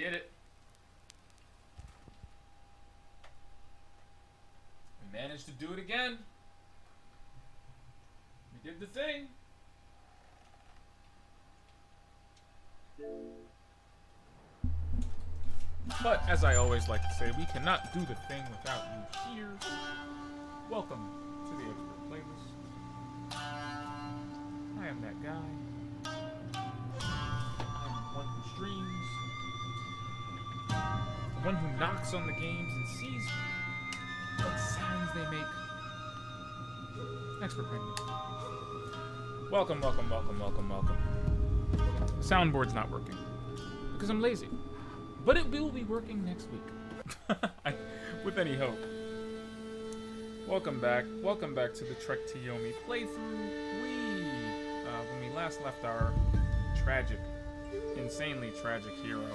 did it. We managed to do it again. We did the thing. But, as I always like to say, we cannot do the thing without you here. Welcome to the Expert Playlist. I am that guy. I am one who streams. The one who knocks on the games and sees what sounds they make. Expert Playlist. Welcome, welcome, welcome, welcome, welcome. Soundboard's not working. Because I'm lazy. But it will be working next week. With any hope. Welcome back. Welcome back to the Trek to Yomi playthrough. When we last left our tragic, insanely tragic hero,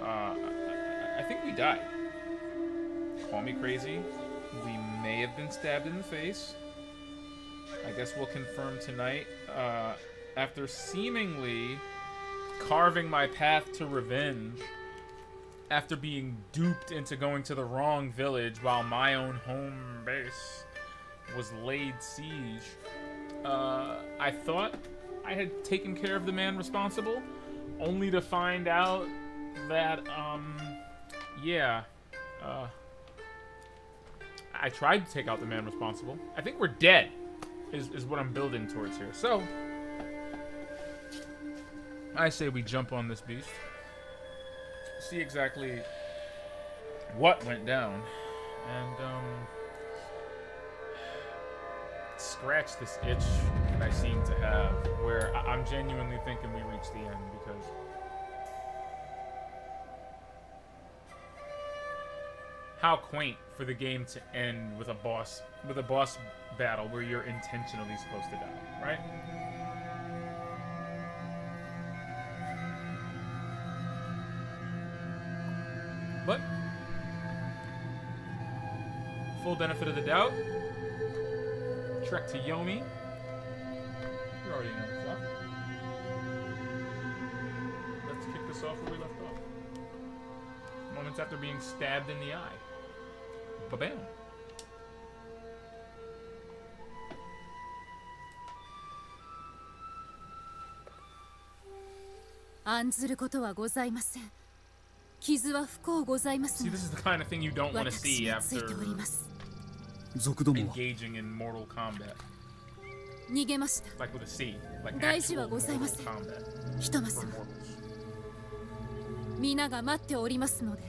I think we died. Call me crazy. We may have been stabbed in the face. I guess we'll confirm tonight. After seemingly carving my path to revenge, after being duped into going to the wrong village while my own home base was laid siege, I thought I had taken care of the man responsible, only to find out that, I tried to take out the man responsible. I think we're dead, is what I'm building towards here. So, I say we jump on this beast, see exactly what went down, and scratch this itch that I seem to have, where I'm genuinely thinking we reached the end, because how quaint for the game to end with a boss battle where you're intentionally supposed to die, right? But full benefit of the doubt. Trek to Yomi. You already know the stuff. Let's kick this off where we left off. Moments after being stabbed in the eye. Ba-bam. 案ずることはございません。傷は不幸ございますが、 See, this is the kind of thing you don't want to see 私がつい after ております。 engaging in mortal combat. 逃げました。 Like with a C. Like 大事 actual はございま mortal せん。 combat. ひとまず For は mortals. 皆が待っておりますので、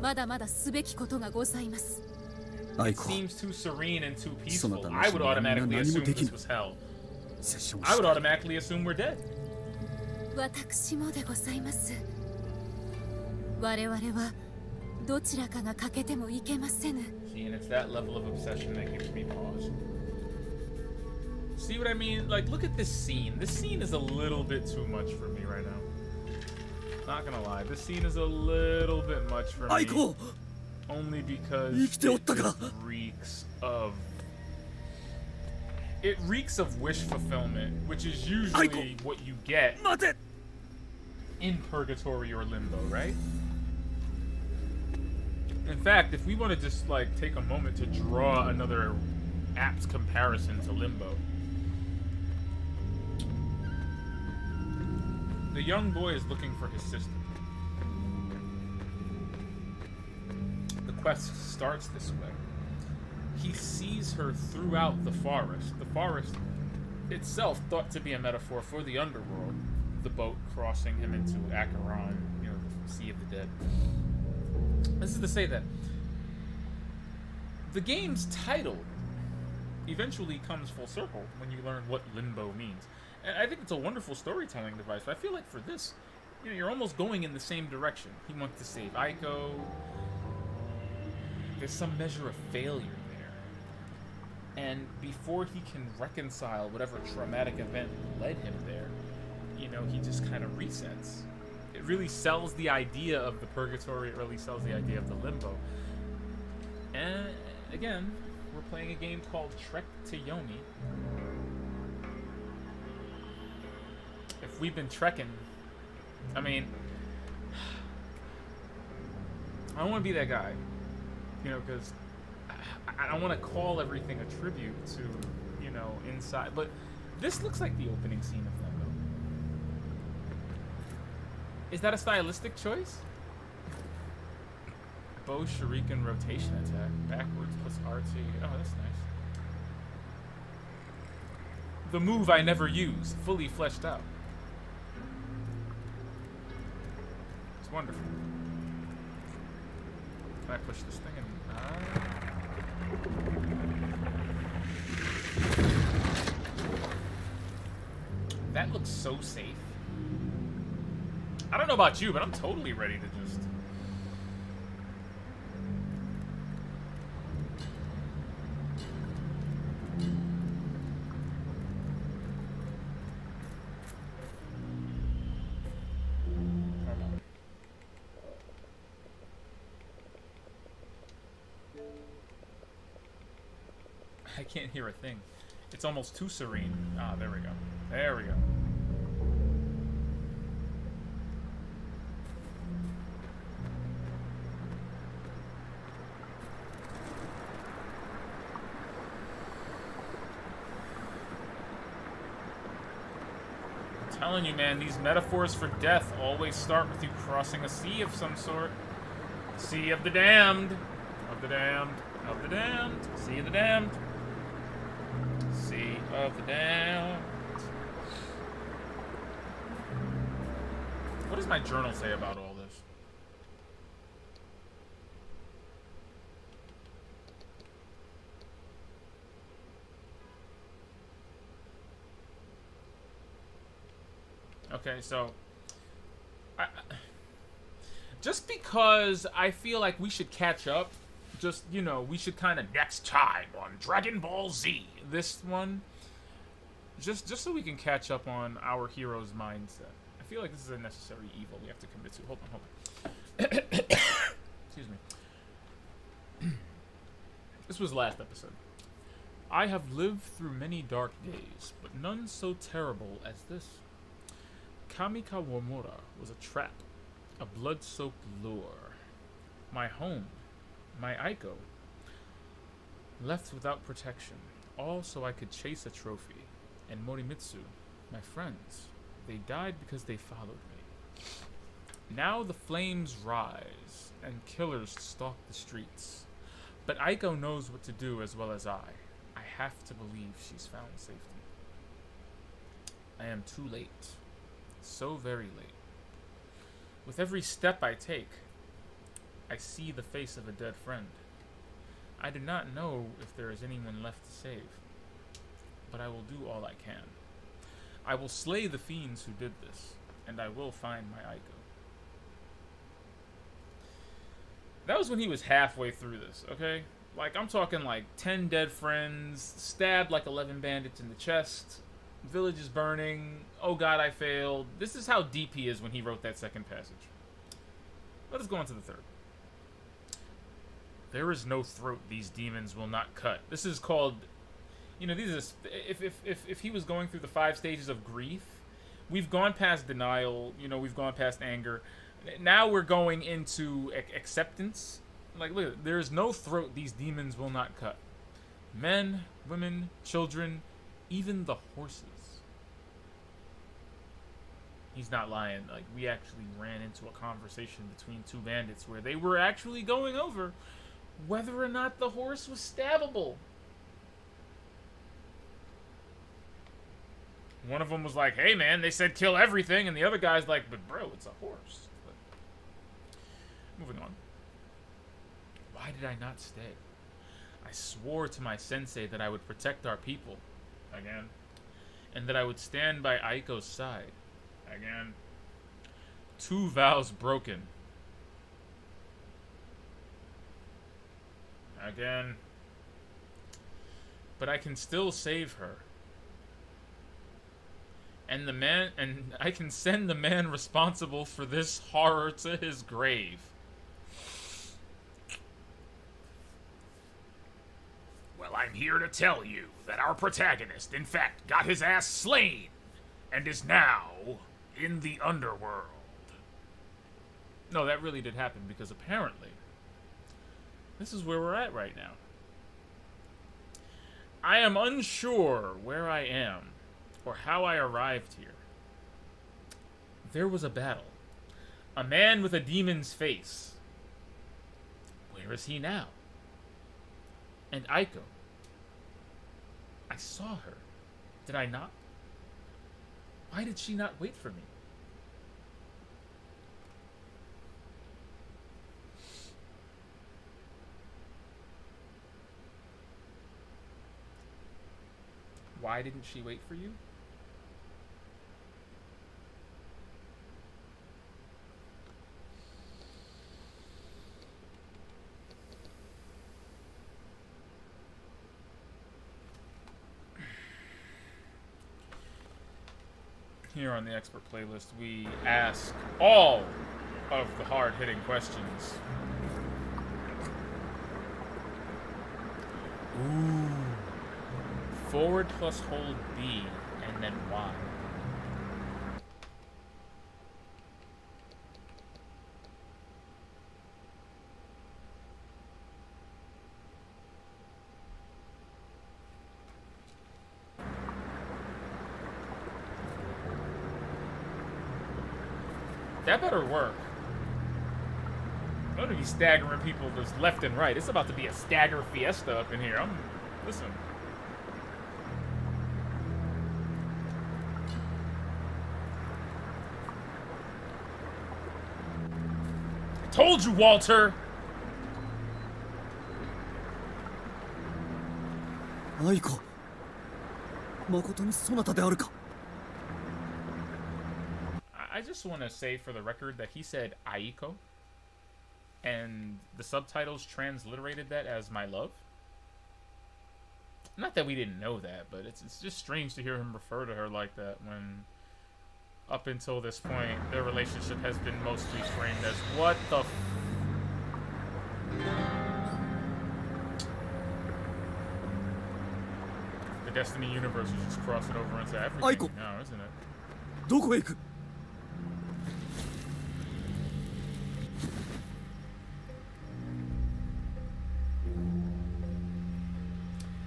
まだまだすべきことがございます。 It seems too serene and too peaceful. I would automatically assume this was hell. I would automatically assume we're dead. 私もでございます。我々はどちらかが欠けてもいけませぬ。 See, and it's that level of obsession that gives me pause. See what I mean? Like, look at this scene. This scene is a little bit too much for me right now. Not gonna lie, this scene is a little bit much for me. Only because it reeks of... It reeks of wish fulfillment, which is usually what you get in Purgatory or Limbo, right? In fact, if we want to just, like, take a moment to draw another apt comparison to Limbo. The young boy is looking for his sister. The quest starts this way. He sees her throughout the forest. The forest itself thought to be a metaphor for the underworld. The boat crossing him into Acheron, you know, the Sea of the Dead. This is to say that the game's title eventually comes full circle when you learn what Limbo means. And I think it's a wonderful storytelling device, but I feel like for this, you know, you're almost going in the same direction. He wants to save Aiko. There's some measure of failure there. And before he can reconcile whatever traumatic event led him there, you know, he just kind of resets. It really sells the idea of the Purgatory, it really sells the idea of the Limbo. And again, we're playing a game called Trek to Yomi. If we've been trekking, I mean, I don't want to be that guy, you know, because I want to call everything a tribute to, you know, inside. But this looks like the opening scene of Limbo. Is that a stylistic choice? Bow shuriken rotation attack, backwards plus RT. Oh, that's nice. The move I never use, fully fleshed out. It's wonderful. Can I push this thing in? That looks so safe. I don't know about you, but I'm totally ready to just... I can't hear a thing. It's almost too serene. Ah, there we go. There we go. I'm telling you, man, these metaphors for death always start with you crossing a sea of some sort. Sea of the damned. Of the damned. Of the damned. Sea of the damned. Sea of the damned. What does my journal say about all this? Okay, so just because I feel like we should catch up, just, you know, we should kind of next time on Dragon Ball Z, this one, just so we can catch up on our hero's mindset. I feel like this is a necessary evil we have to commit to. Hold on. Excuse me. This was last episode. I have lived through many dark days, but none so terrible as this. Kamikawamura was a trap, a blood-soaked lure. My home, my Aiko, left without protection, all so I could chase a trophy. And Morimitsu, my friends, they died because they followed me. Now the flames rise, and killers stalk the streets. But Aiko knows what to do as well as I. I have to believe she's found safety. I am too late. So very late. With every step I take, I see the face of a dead friend. I do not know if there is anyone left to save, but I will do all I can. I will slay the fiends who did this, and I will find my Aiko. That was when he was halfway through this, okay? Like, I'm talking like 10 dead friends, stabbed like 11 bandits in the chest, village is burning, oh god I failed. This is how deep he is when he wrote that second passage. Let us go on to the third. There is no throat these demons will not cut. This is called, you know, these are, if he was going through the 5 stages of grief, we've gone past denial, you know, we've gone past anger. Now we're going into acceptance. Like, look, there is no throat these demons will not cut. Men, women, children, even the horses. He's not lying. Like, we actually ran into a conversation between 2 bandits where they were actually going over whether or not the horse was stabbable. One of them was like, hey man, they said kill everything, and the other guy's like, but bro, it's a horse. But moving on. Why did I not stay? I swore to my sensei that I would protect our people. Again. And that I would stand by Aiko's side. Again. 2 vows broken. Again. But I can still save her. And I can send the man responsible for this horror to his grave. Well, I'm here to tell you that our protagonist, in fact, got his ass slain and is now in the underworld. No, that really did happen because apparently This is where we're at right now. I am unsure where I am or how I arrived here. There was a battle. A man with a demon's face. Where is he now? And Aiko. I saw her. Did I not? Why did she not wait for me? Why didn't she wait for you? Here on the expert playlist, we ask all of the hard-hitting questions. Ooh. Forward plus hold B, and then Y. That better work. I'm gonna be staggering people just left and right. It's about to be a stagger fiesta up in here. Listen. Told you, Walter! Aiko. Makoto ni sonata de aru ka? I just want to say for the record that he said Aiko, and the subtitles transliterated that as my love. Not that we didn't know that, but it's just strange to hear him refer to her like that when, up until this point, their relationship has been mostly framed as, what the f... The Destiny universe is just crossing over into everything Aiko. now, isn't it? どこへ行く?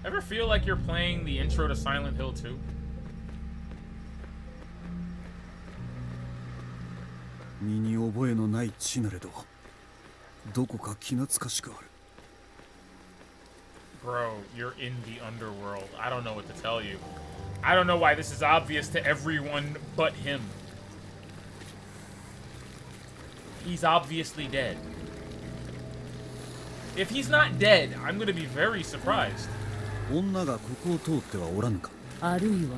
Ever feel like you're playing the intro to Silent Hill 2? Bro, you're in the underworld. I don't know what to tell you. I don't know why this is obvious to everyone but him. He's obviously dead. If he's not dead, I'm gonna be very surprised. 女がここを通ってはおらぬか? あるいは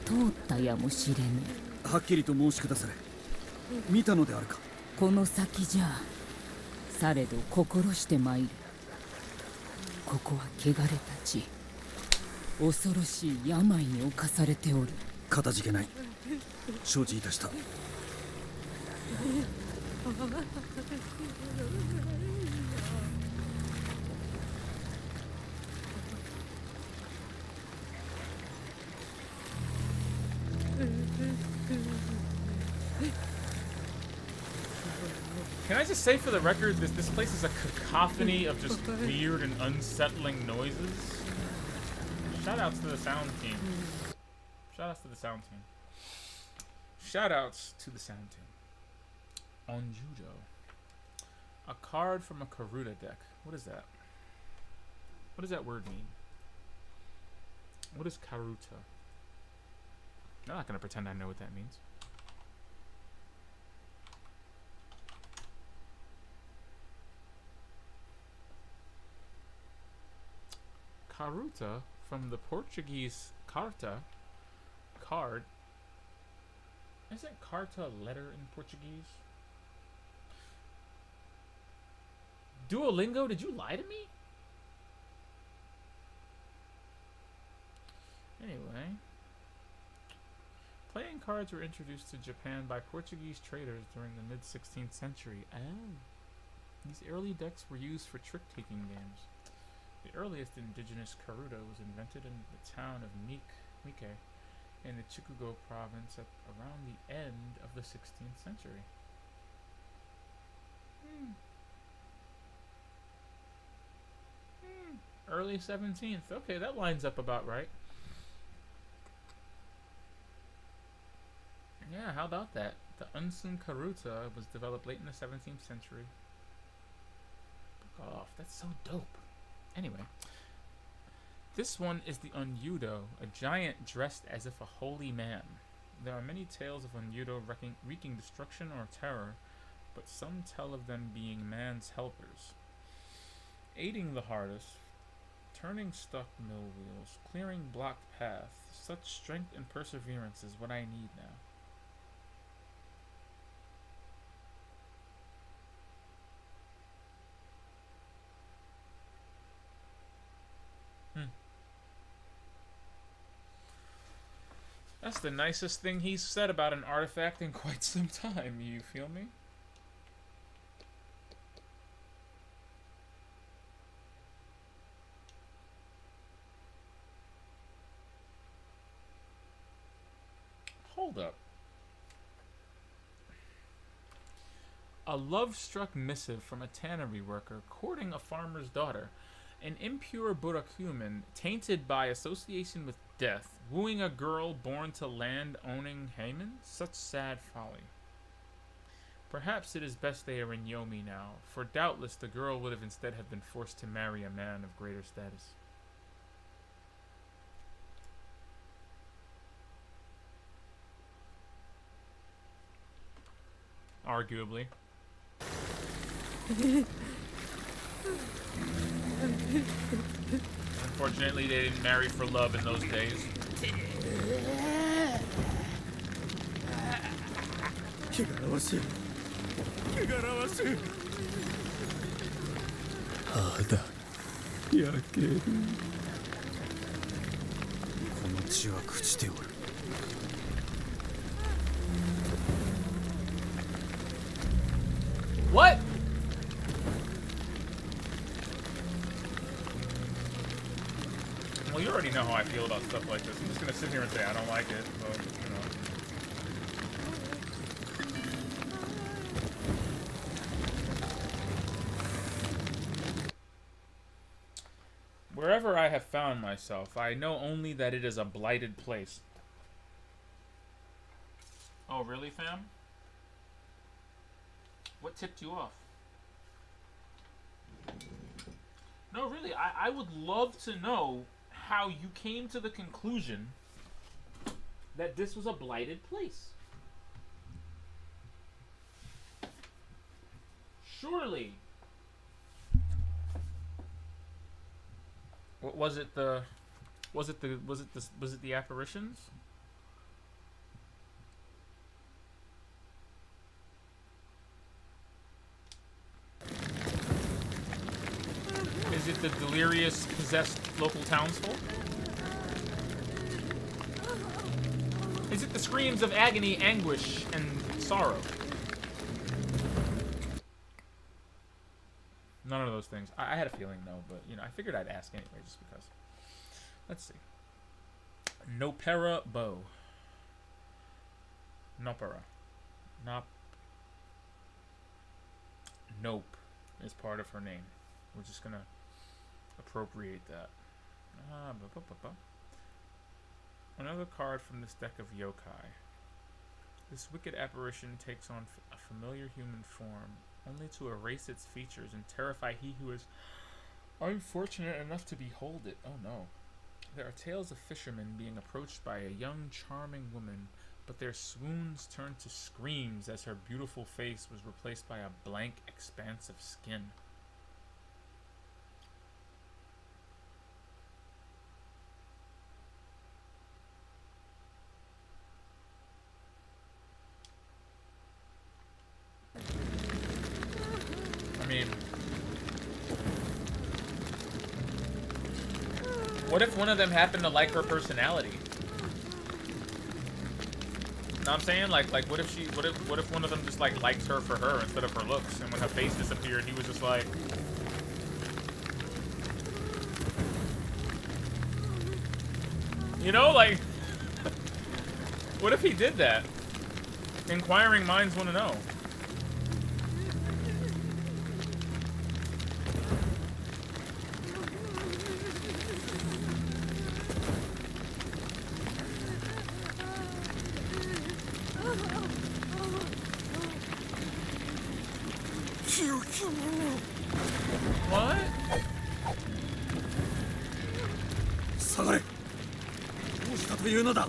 通ったやもしれぬ。はっきりと申しくだされ。見たのであるか? この先じゃ、されど心して参る。ここは汚れた地。恐ろしい病に侵されておる。かたじけない。承知いたした。Can I just say for the record, this place is a cacophony of just weird and unsettling noises? Shoutouts to the sound team. Shoutouts to the sound team. Shoutouts to the sound team. Onjujo. A card from a Karuta deck. What is that? What does that word mean? What is Karuta? I'm not going to pretend I know what that means. Karuta, from the Portuguese carta, card. Isn't carta letter in Portuguese? Duolingo, did you lie to me? Anyway. Playing cards were introduced to Japan by Portuguese traders during the mid-16th century. Oh. These early decks were used for trick-taking games. The earliest indigenous Karuta was invented in the town of Mike in the Chikugo province at around the end of the 16th century. Early 17th. Okay, that lines up about right. Yeah, how about that? The Unsun Karuta was developed late in the 17th century. Book off. That's so dope. Anyway. This one is the Unyudo, a giant dressed as if a holy man. There are many tales of Unyudo wreaking destruction or terror, but some tell of them being man's helpers. Aiding the hardest, turning stuck mill wheels, clearing blocked paths, such strength and perseverance is what I need now. That's the nicest thing he's said about an artifact in quite some time, you feel me? Hold up. A love-struck missive from a tannery worker courting a farmer's daughter. An impure Burakuman, tainted by association with death, wooing a girl born to land-owning Haman? Such sad folly. Perhaps it is best they are in Yomi now, for doubtless the girl would have instead have been forced to marry a man of greater status. Arguably. Unfortunately, they didn't marry for love in those days. 汚らわしい汚らわしい肌焼けるこの血は朽ちておる What? Well, you already know how I feel about stuff like this. I'm just gonna sit here and say I don't like it, but, you know. Wherever I have found myself, I know only that it is a blighted place. Oh, really, fam? What tipped you off? No, really, I would love to know how you came to the conclusion that this was a blighted place. Surely. What was it? Was it the apparitions? Is it the delirious, possessed local townsfolk? Is it the screams of agony, anguish, and sorrow? None of those things. I had a feeling, though, but, you know, I figured I'd ask anyway, just because. Let's see. Nopera Bow. Nopera. Nope is part of her name. We're just gonna appropriate that. Another card from this deck of yokai. This wicked apparition takes on a familiar human form, only to erase its features and terrify he who is unfortunate enough to behold it. Oh no. There are tales of fishermen being approached by a young, charming woman, but their swoons turned to screams as her beautiful face was replaced by a blank expanse of skin. I mean, what if one of them happened to like her personality? Know what I'm saying? Like what if one of them just like liked her for her instead of her looks, and when her face disappeared, he was just like, you know, like, what if he did that? Inquiring minds want to know. What? 下がれ。どうしたというのだ。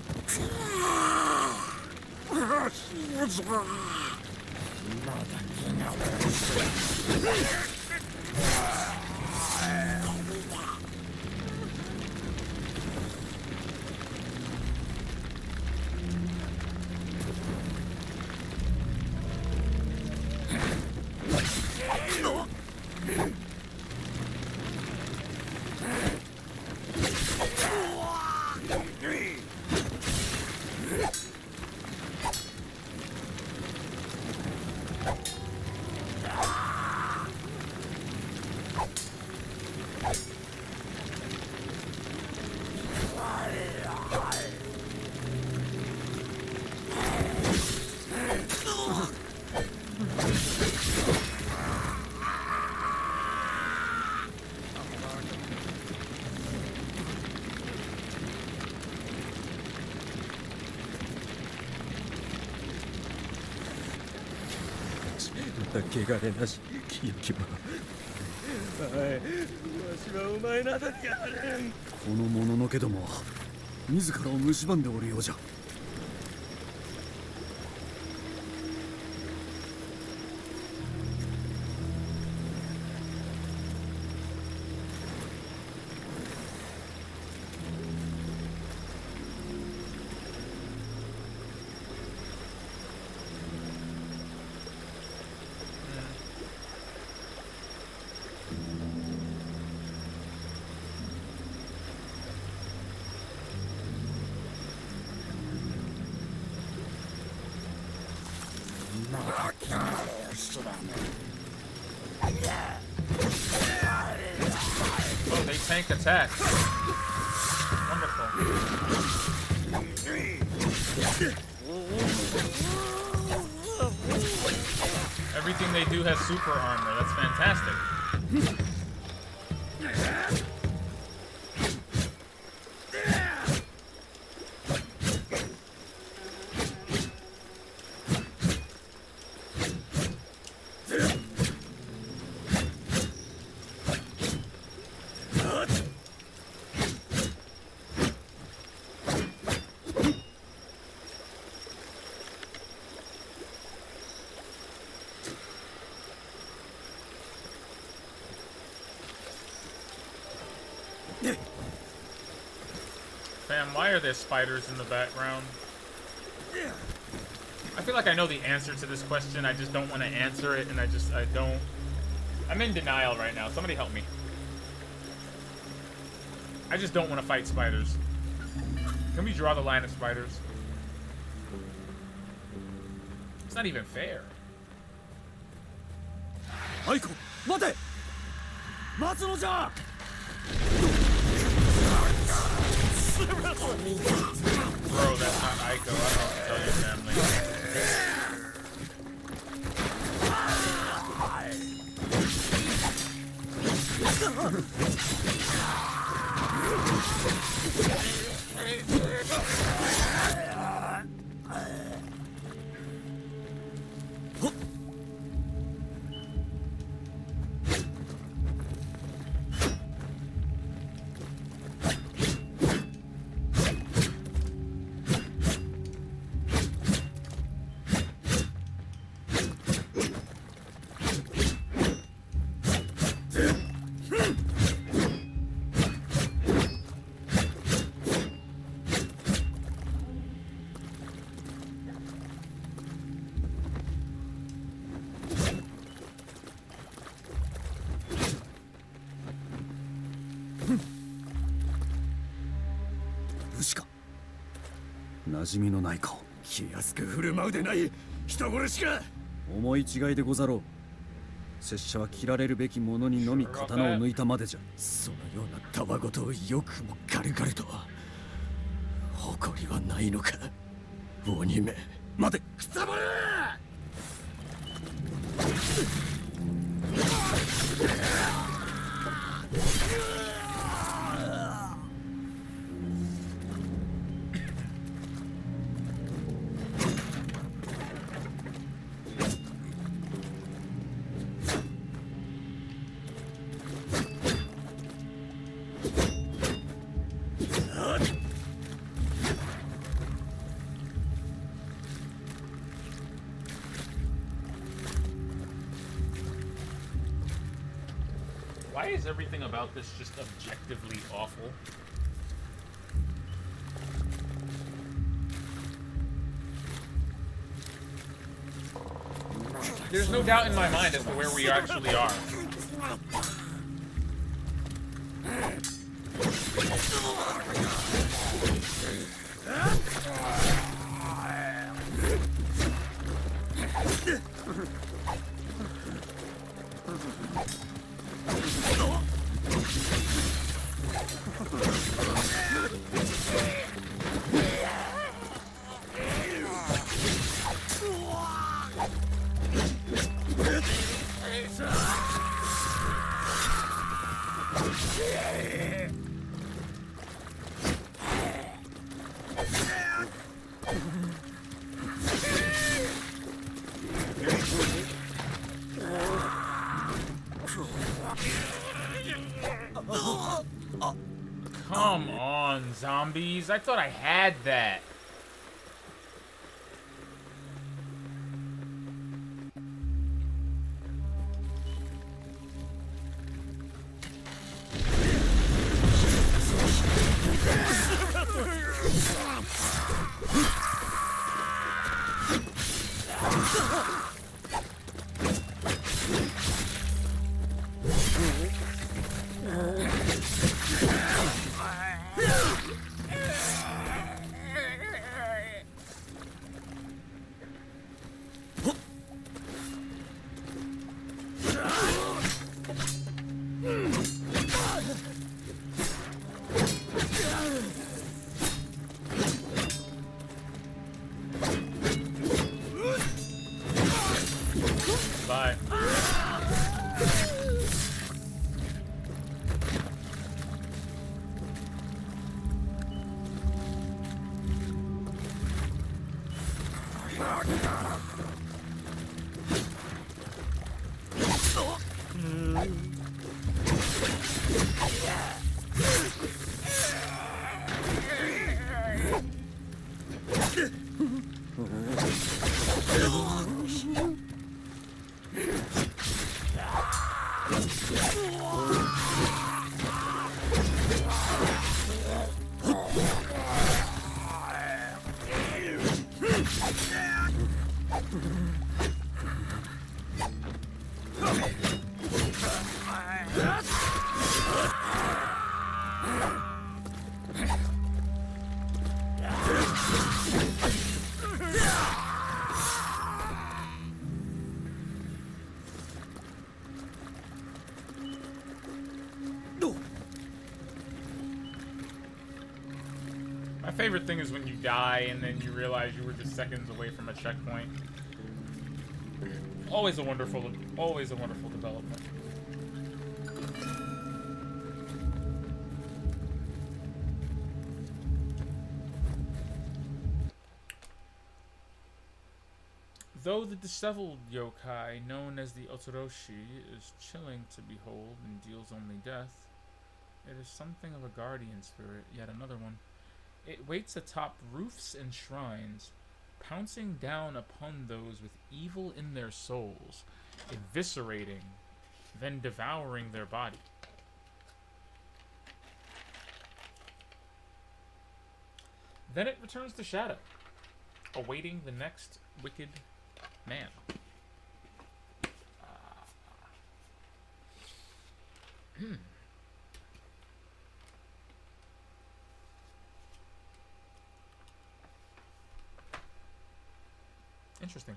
汚れなし清き者。おい、わしはお前などにやれん。このもののけども自らを蝕んでおるようじゃ。Oh, they tank attack. Wonderful. Everything they do has super armor. That's fantastic. Fam, why are there spiders in the background? I feel like I know the answer to this question. I just don't want to answer it, and I don't. I'm in denial right now. Somebody help me. I just don't want to fight spiders. Can we draw the line of spiders? It's not even fair. アイコ、待て。待つのじゃ。Bro, that's not Aiko. I don't know what to tell your family.馴染みのない顔。気安く振る舞うでない。人殺しか。思い違いでござろう。拙者は切られるべきものにのみ刀を抜いたまでじゃ。そのようなたわごとをよくも軽々と。誇りはないのか鬼め。待て。くたばれ。Why is everything about this just objectively awful? There's no doubt in my mind as to where we actually are. Come on, zombies. I thought I had that. Bye. My favorite thing is when you die and then you realize you were just seconds away from a checkpoint. Always a wonderful development. Though the disheveled yokai, known as the Otoroshi, is chilling to behold and deals only death, it is something of a guardian spirit, yet another one. It waits atop roofs and shrines, pouncing down upon those with evil in their souls, eviscerating, then devouring their body. Then it returns to shadow, awaiting the next wicked man. Interesting.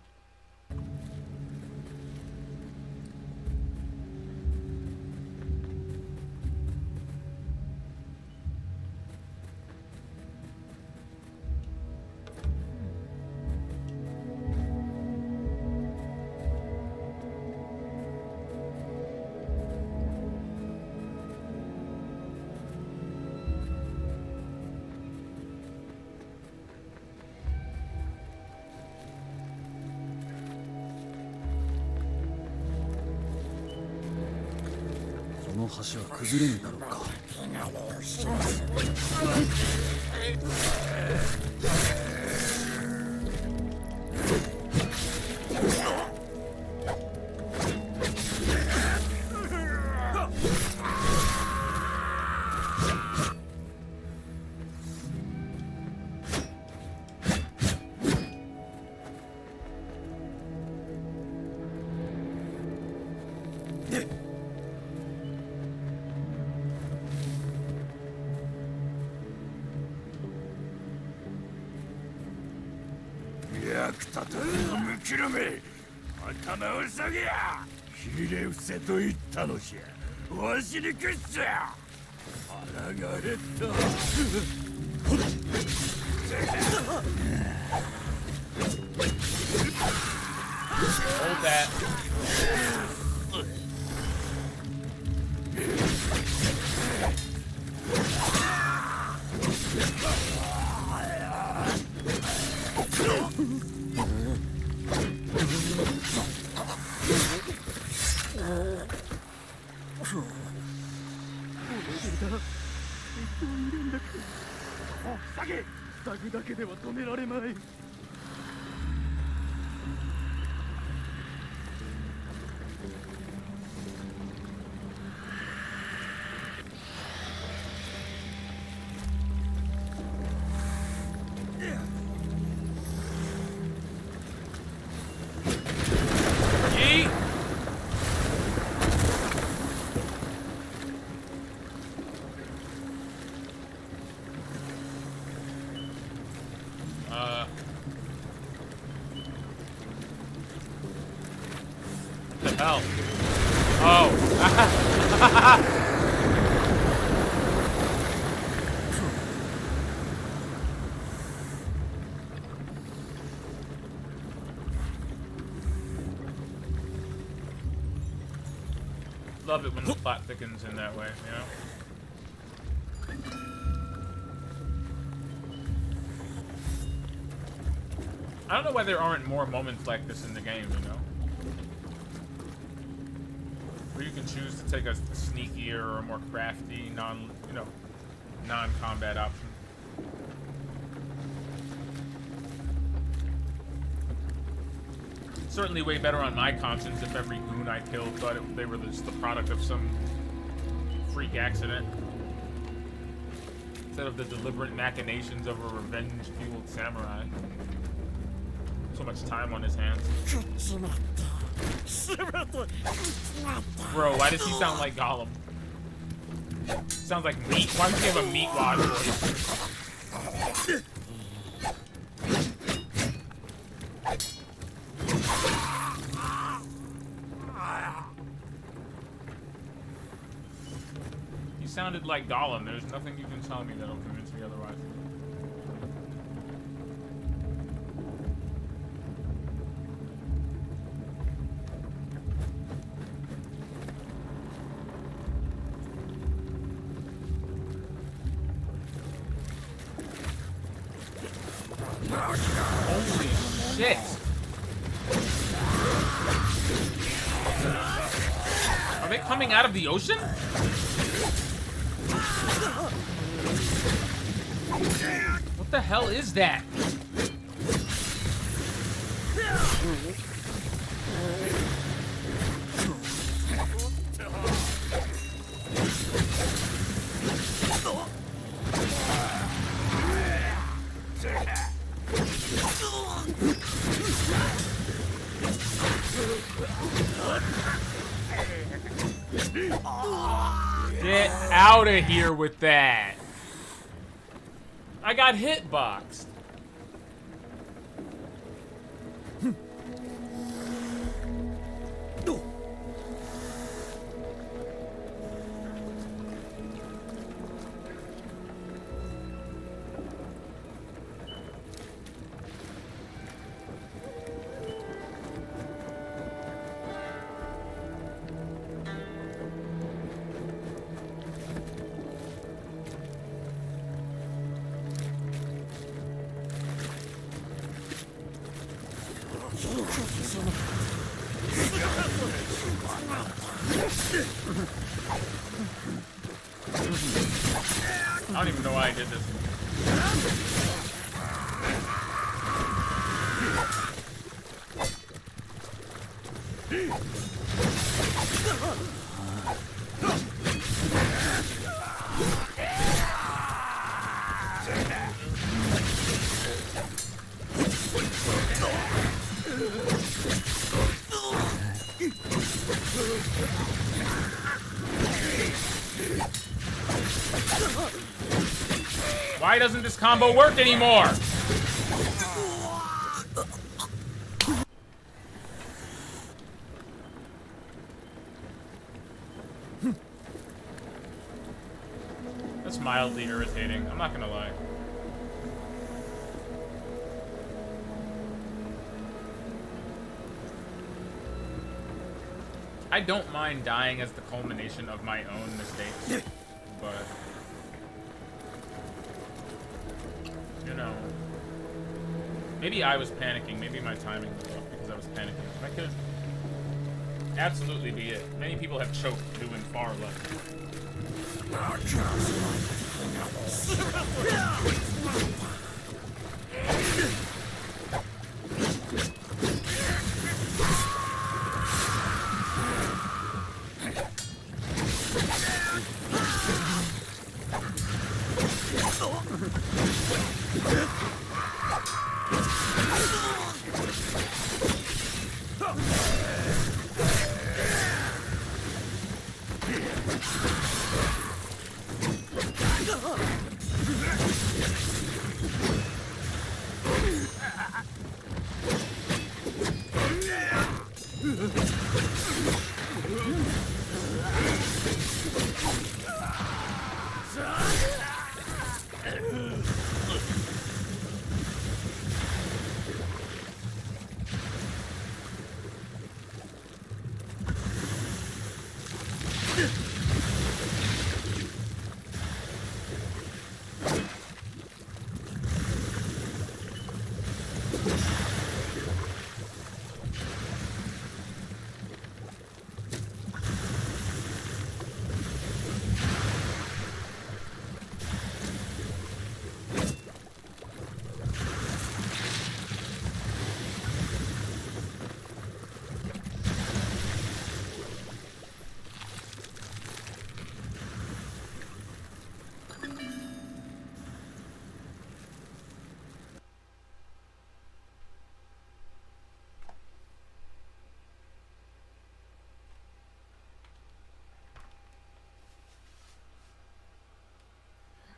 この橋は崩れんだろうか。役立たずのむきるめ、頭うさぎや。ひれ伏せと言ったのじゃ。わしにくっちゃ。腹が減った。Hold that. Yeet. What the hell? Oh. Love it when the plot thickens in that way, you know? I don't know why there aren't more moments like this in the game, you know? Where you can choose to take a sneakier or a more crafty, non-combat option. Certainly way better on my conscience if every goon I killed thought they were just the product of some freak accident. Instead of the deliberate machinations of a revenge-fueled samurai. So much time on his hands. Bro, why does he sound like Gollum? Sounds like meat. Why does he have a meat wad voice? He sounded like Gollum. There's nothing you can tell me that'll convince me otherwise. Holy shit! Are they coming out of the ocean? What the hell is that? Get out of here with that. I got hitboxed. I don't even know why I did this. Why doesn't this combo work anymore? That's mildly irritating, I'm not gonna lie. I don't mind dying as the culmination of my own mistakes, but you know, maybe I was panicking, maybe my timing was off because I was panicking. That could absolutely be it. Many people have choked doing far less.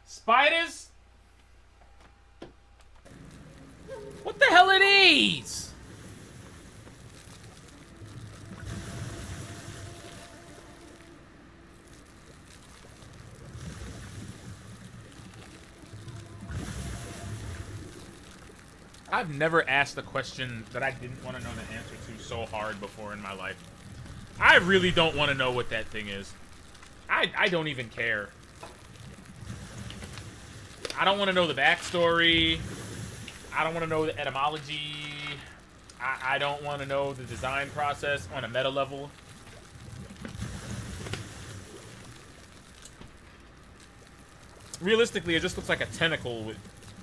Spiders? What the hell are these? I've never asked a question that I didn't want to know the answer to so hard before in my life. I really don't want to know what that thing is. I don't even care. I don't want to know the backstory. I don't want to know the etymology. I don't want to know the design process on a meta level. Realistically, it just looks like a tentacle with,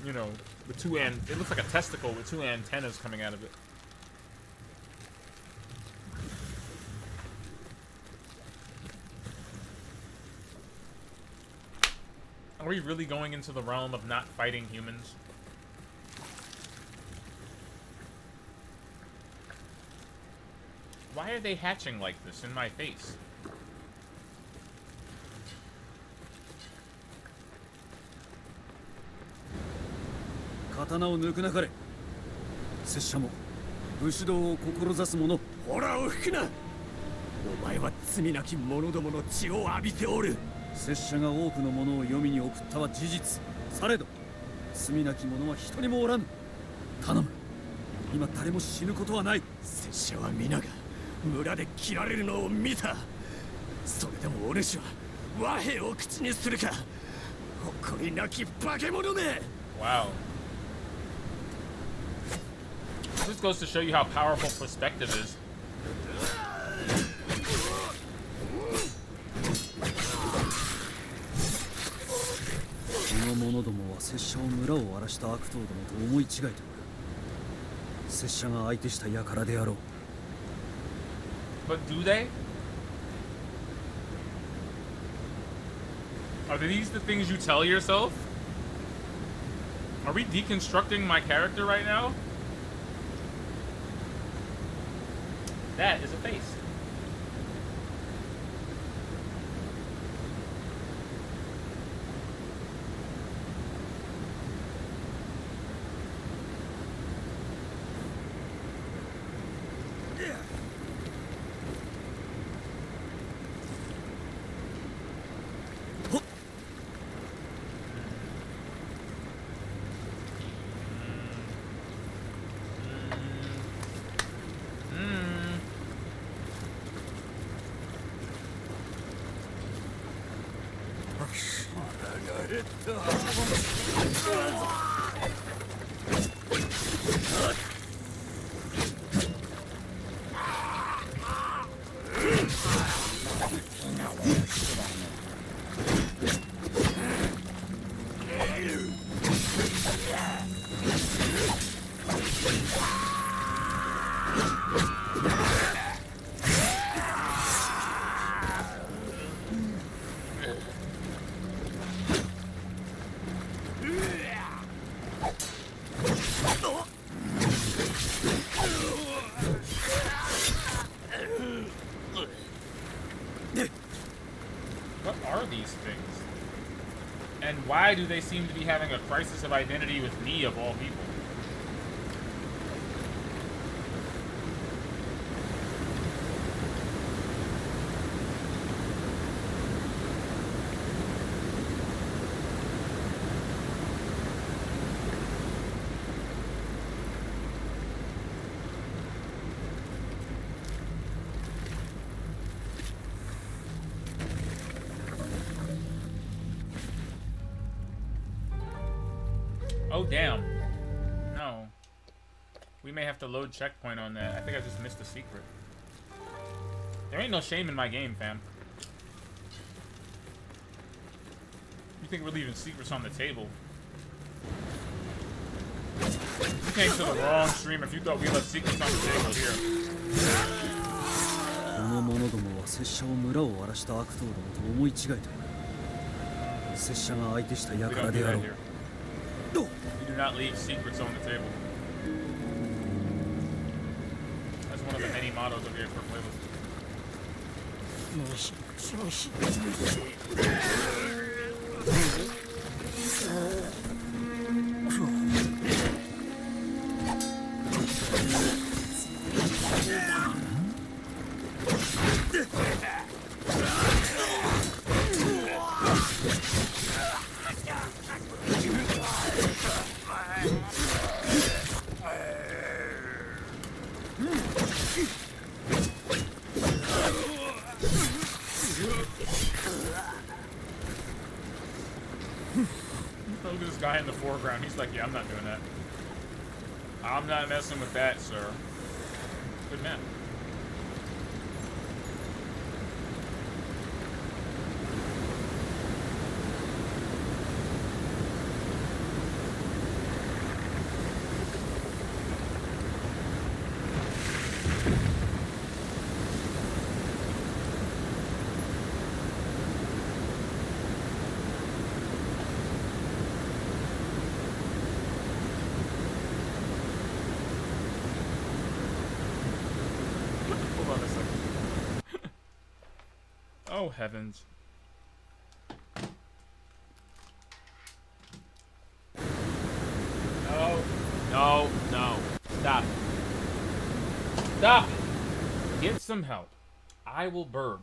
you know, with two it looks like a testicle with two antennas coming out of it. Are we really going into the realm of not fighting humans? Why are they hatching like this in my face?刀を抜くなかれ。拙者も武士道を志す者。ほらを吹くな。お前は罪なき者どもの血を浴びておる。拙者が多くの者を黄泉に送ったは事実。されど罪なき者は一人もおらぬ。頼む。今誰も死ぬことはない。拙者は皆が村で切られるのを見た。それでもお主は和平を口にするか。誇りなき化け物め。Wow. This goes to show you how powerful perspective is. この者どもは拙者を村を荒らした悪党どもと思い違えておる。拙者が相手した輩であろう。But do they? Are these the things you tell yourself? Are we deconstructing my character right now? That is a face. What are these things? And why do they seem to be having a crisis of identity with me, of all people? Oh, damn. No. We may have to load checkpoint on that. I think I just missed a secret. There ain't no shame in my game, fam. You think we're leaving secrets on the table? You came to the wrong stream if you thought we left secrets on the table here. この者どもは拙者を村を荒らした悪党どもと思い違えている。拙者が相手した We 輩 don't で do あ that ろう。 here. We do not leave secrets on the table. That's one of the many mottos of the expert playlist. Look at this guy in the foreground. He's like, yeah, I'm not doing that. I'm not messing with that, sir. Good man. Hold on a second. Oh, heavens. No. No. No. Stop. Stop. Get some help. I will burb.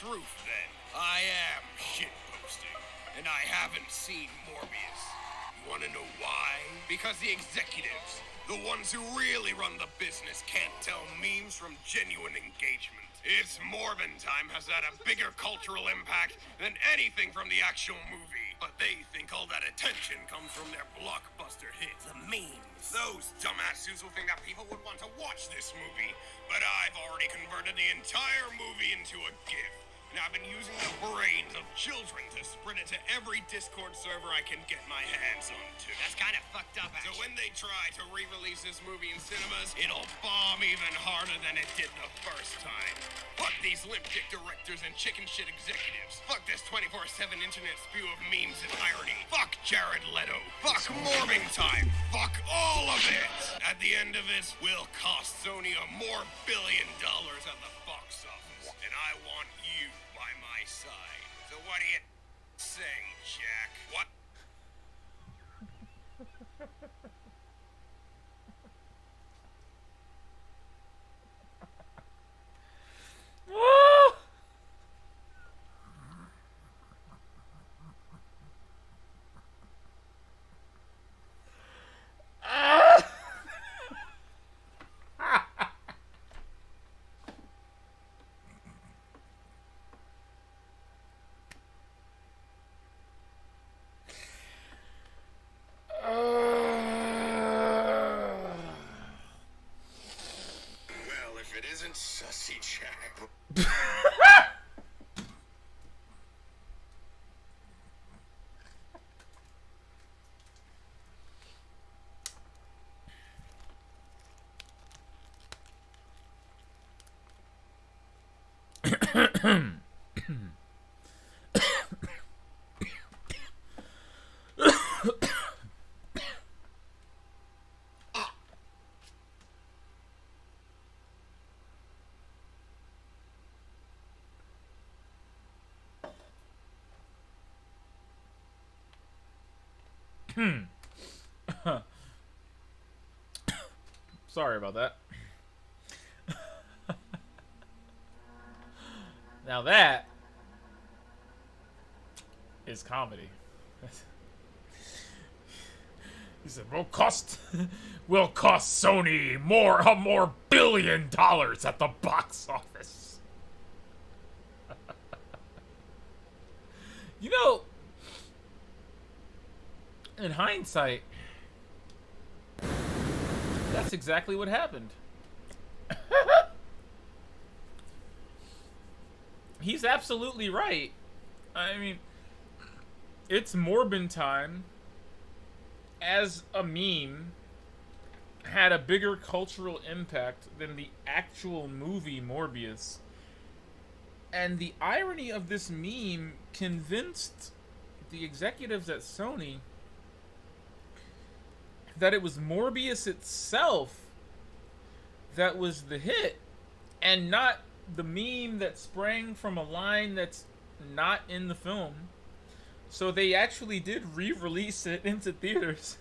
truth, then. I am shitposting, and I haven't seen Morbius. You wanna know why? Because the executives, the ones who really run the business, can't tell memes from genuine engagement. Its Morbin time has had a bigger cultural impact than anything from the actual movie. But they think all that attention comes from their blockbuster hits. The memes. Those dumbasses who think that people would want to watch this movie. But I've already converted the entire movie into a GIF. And I've been using the brains of children to spread it to every Discord server I can get my hands onto. That's kind of fucked up, actually. So when they try to re-release this movie in cinemas, it'll bomb even harder than it did the first time. Fuck these limp dick directors and chicken shit executives. Fuck this 24/7 internet spew of memes and irony. Fuck Jared Leto. Fuck Morbing Time. Fuck all of it. At the end of it, we'll cost Sony a more $1 billion at the box office. And I want you by my side. So what do you say, Jack? What? Well, if it isn't Sussy Jack. Sorry about that. Now that is comedy. He said, "We'll cost Sony more $1 billion at the box office." You know, in hindsight, that's exactly what happened. He's absolutely right. I mean, it's Morbin Time as a meme had a bigger cultural impact than the actual movie Morbius. And the irony of this meme convinced the executives at Sony that it was Morbius itself that was the hit, and not the meme that sprang from a line that's not in the film. So they actually did re-release it into theaters,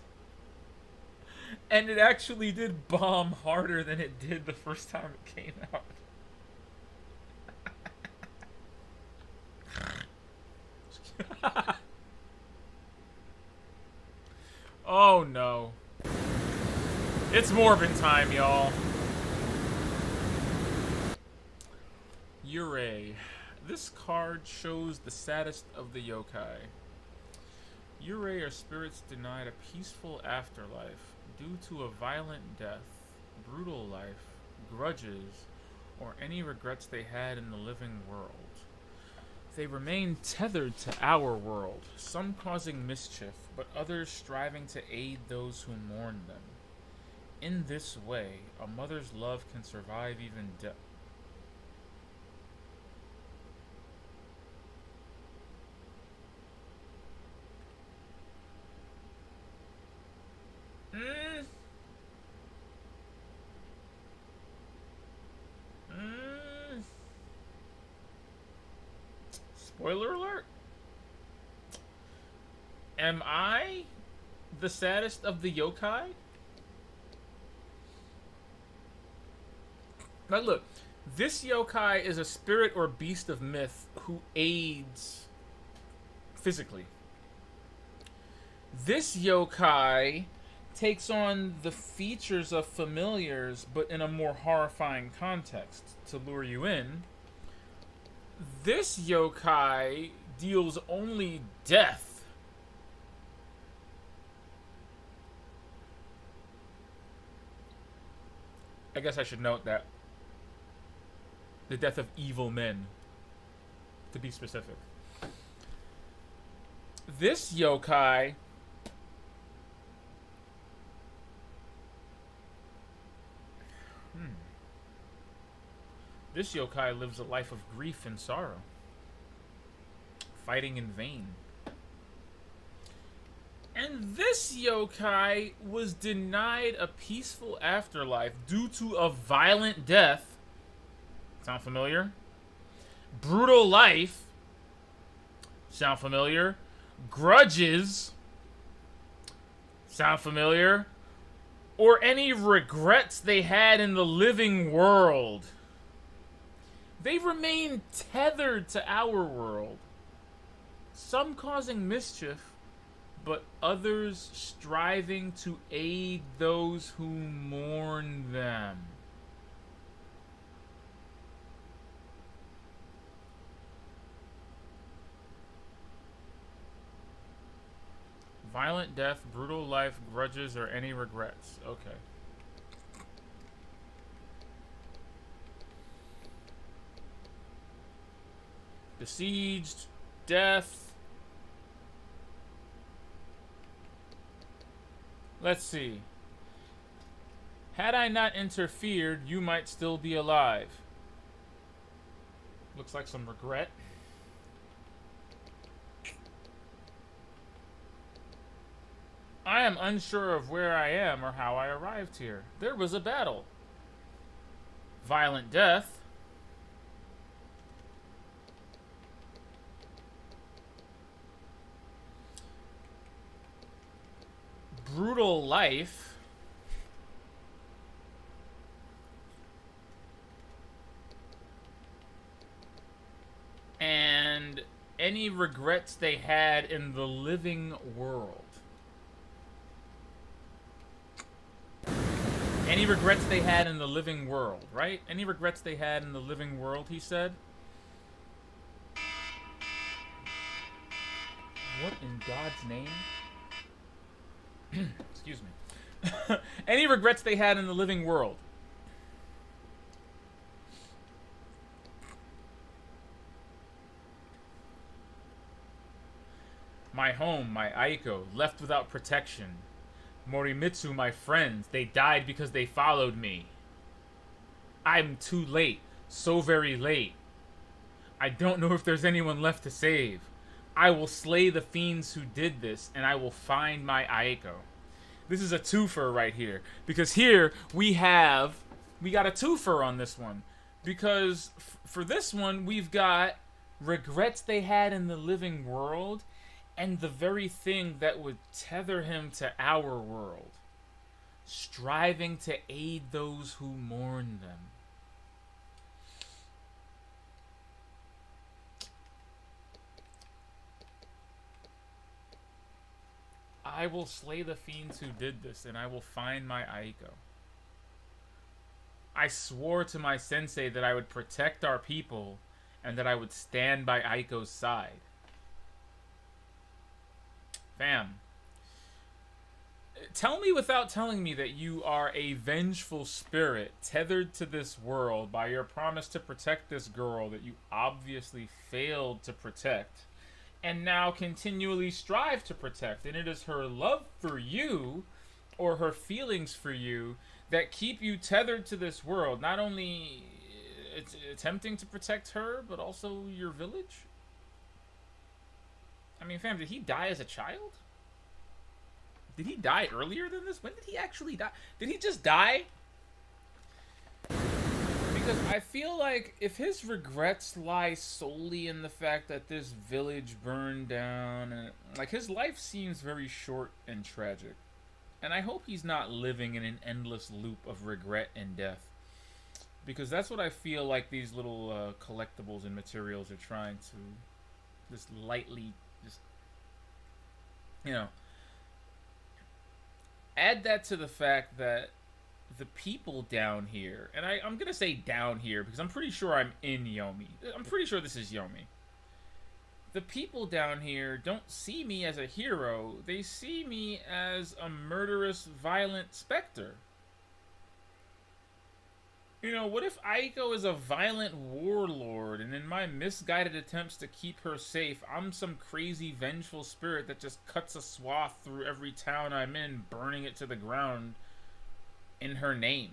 and it actually did bomb harder than it did the first time it came out. Oh no. It's Morbin time, y'all. Yurei. This card shows the saddest of the yokai. Yurei are spirits denied a peaceful afterlife due to a violent death, brutal life, grudges, or any regrets they had in the living world. They remain tethered to our world, some causing mischief, but others striving to aid those who mourn them. In this way, a mother's love can survive even death. Spoiler alert. Am I the saddest of the yokai? But look, This yokai is a spirit or beast of myth who aids physically. This yokai takes on the features of familiars, but in a more horrifying context to lure you in. This yokai deals only death. I guess I should note that the death of evil men, to be specific. This yokai This yokai lives a life of grief and sorrow, fighting in vain. And this yokai was denied a peaceful afterlife due to a violent death. Sound familiar? Brutal life. Sound familiar? Grudges. Sound familiar? Or any regrets they had in the living world. They remain tethered to our world, some causing mischief, but others striving to aid those who mourn them. Violent death, brutal life, grudges, or any regrets. Okay. Besieged, death. Let's see. Had I not interfered, you might still be alive. Looks like some regret. I am unsure of where I am or how I arrived here. There was a battle. Violent death. Brutal life. And any regrets they had in the living world. Any regrets they had in the living world, right? Any regrets they had in the living world, he said. What in God's name? Excuse me. Any regrets they had in the living world. My home, my Aiko, left without protection. Morimitsu, my friends, they died because they followed me. I'm too late. So very late. I don't know if there's anyone left to save. I will slay the fiends who did this, and I will find my Aiko. This is a twofer right here. Because here, we got a twofer on this one. Because for this one, we've got regrets they had in the living world, and the very thing that would tether him to our world. Striving to aid those who mourn them. I will slay the fiends who did this, and I will find my Aiko. I swore to my sensei that I would protect our people, and that I would stand by Aiko's side. Fam, tell me without telling me that you are a vengeful spirit tethered to this world by your promise to protect this girl that you obviously failed to protect, and now continually strive to protect. And it is her love for you, or her feelings for you, that keep you tethered to this world. Not only attempting to protect her, but also your village. I mean, fam, did he die as a child? Did he die earlier than this? When did he actually die? Did he just die? Because I feel like if his regrets lie solely in the fact that this village burned down, and like his life seems very short and tragic. And I hope he's not living in an endless loop of regret and death. Because that's what I feel like these little collectibles and materials are trying to just lightly, just, you know, add that to the fact that the people down here, and I'm going to say down here because I'm pretty sure I'm in Yomi. I'm pretty sure this is Yomi. The people down here don't see me as a hero. They see me as a murderous, violent specter. You know, what if Aiko is a violent warlord, and in my misguided attempts to keep her safe, I'm some crazy, vengeful spirit that just cuts a swath through every town I'm in, burning it to the ground in her name?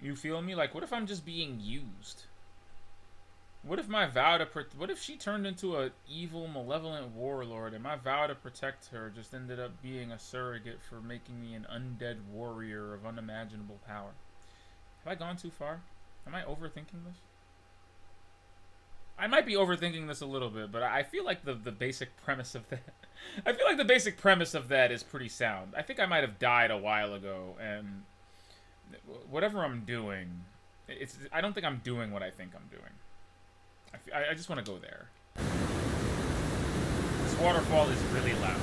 You feel me? Like, what if I'm just being used? What if what if she turned into a evil, malevolent warlord, and my vow to protect her just ended up being a surrogate for making me an undead warrior of unimaginable power? Have I gone too far? Am I overthinking this? I might be overthinking this a little bit, but I feel like the basic premise of that I feel like the basic premise of that is pretty sound. I think I might have died a while ago, and whatever I'm doing, I don't think I'm doing what I think I'm doing. I just want to go there. This waterfall is really loud.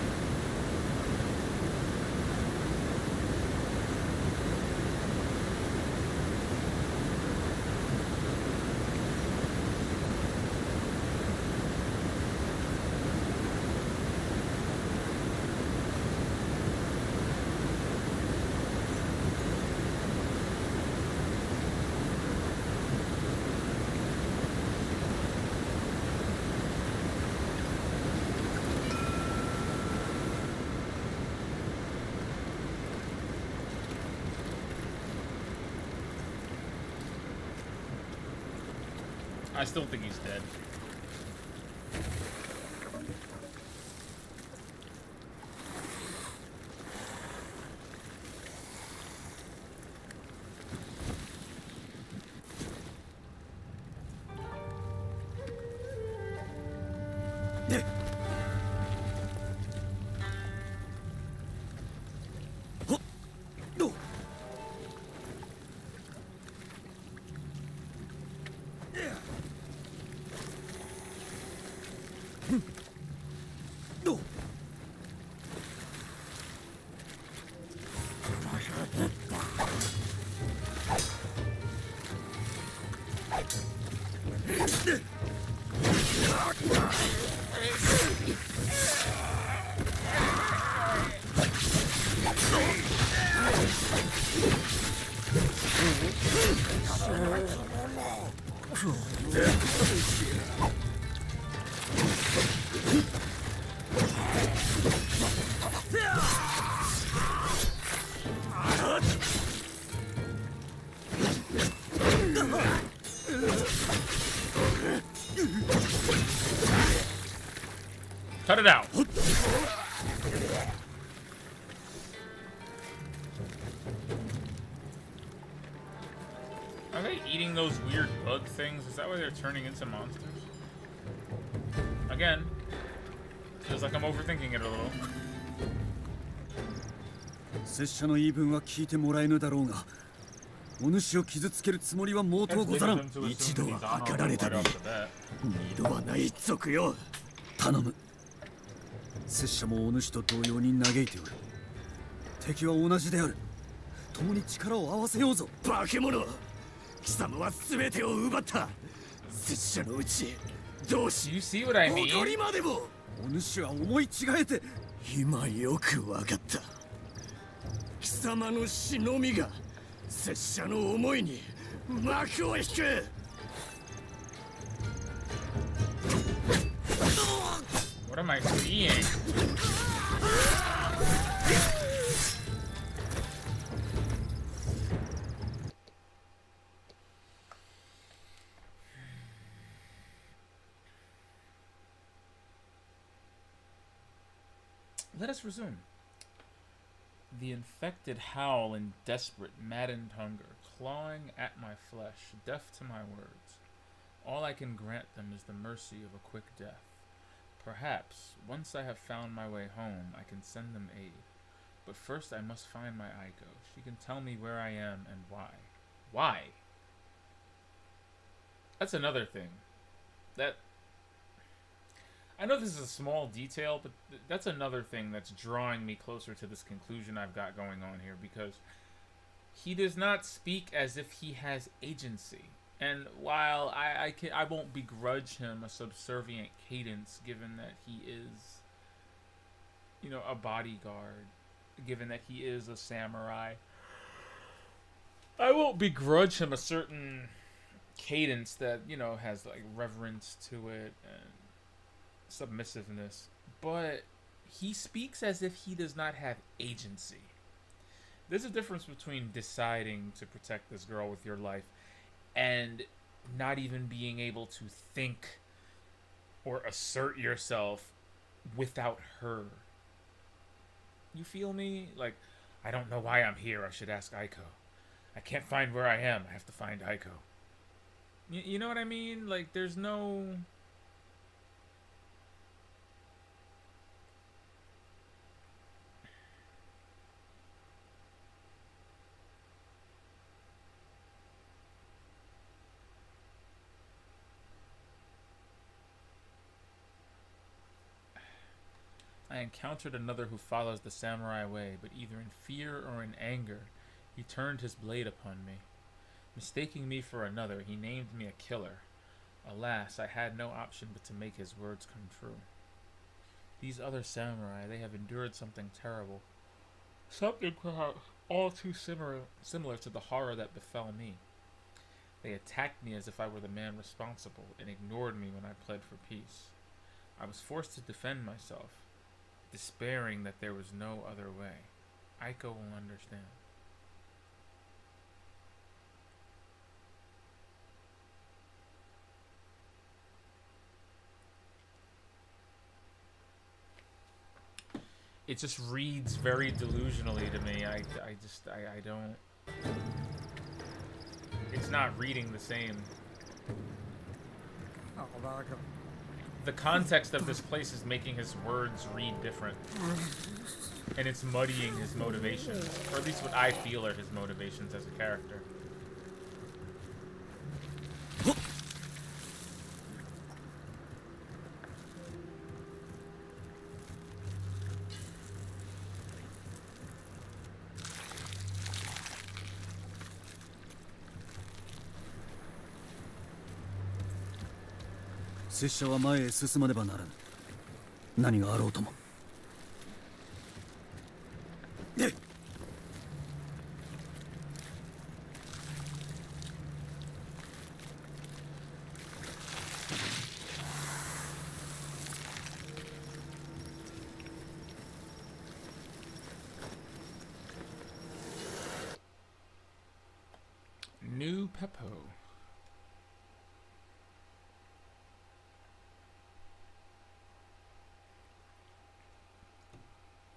I still think he's dead. Cut it out. Are they eating those weird bug things? Is that why they're turning into monsters? Again, feels like I'm overthinking it a little. 拙者の言い分は聞いてもらえぬだろうが、お主を傷つけるつもりは毛頭ござらん。一度は測られたり、二度はない賊よ。頼む。拙者もお主と同様に嘆いておる。敵は同じである。共に力を合わせようぞ。化け物！貴様は全てを奪った。拙者のうち、同志、誇りまでも。お主は思い違えて。今よくわかった。貴様の忍びが拙者の思いに幕を引く。What am I seeing? Let us resume. The infected howl in desperate, maddened hunger, clawing at my flesh, deaf to my words. All I can grant them is the mercy of a quick death. Perhaps, once I have found my way home, I can send them aid. But first I must find my Aiko. She can tell me where I am and why. Why? That's another thing. That I know this is a small detail, but that's another thing that's drawing me closer to this conclusion I've got going on here, because he does not speak as if he has agency. And while I won't begrudge him a subservient cadence, given that he is, a bodyguard, given that he is a samurai, I won't begrudge him a certain cadence that, has like reverence to it and submissiveness. But he speaks as if he does not have agency. There's a difference between deciding to protect this girl with your life and not even being able to think or assert yourself without her. You feel me? Like, I don't know why I'm here. I should ask Aiko. I can't find where I am. I have to find Aiko. You know what I mean? Like, there's no... I encountered another who follows the samurai way, but either in fear or in anger, he turned his blade upon me. Mistaking me for another, he named me a killer. Alas, I had no option but to make his words come true. These other samurai, they have endured something terrible. Something perhaps all too similar to the horror that befell me. They attacked me as if I were the man responsible, and ignored me when I pled for peace. I was forced to defend myself, despairing that there was no other way. Aiko will understand. It just reads very delusionally to me. I don't... It's not reading the same. The context of this place is making his words read different. And it's muddying his motivations. Or at least what I feel are his motivations as a character.拙者は前へ進まねばならぬ。何があろうとも。New Peppo.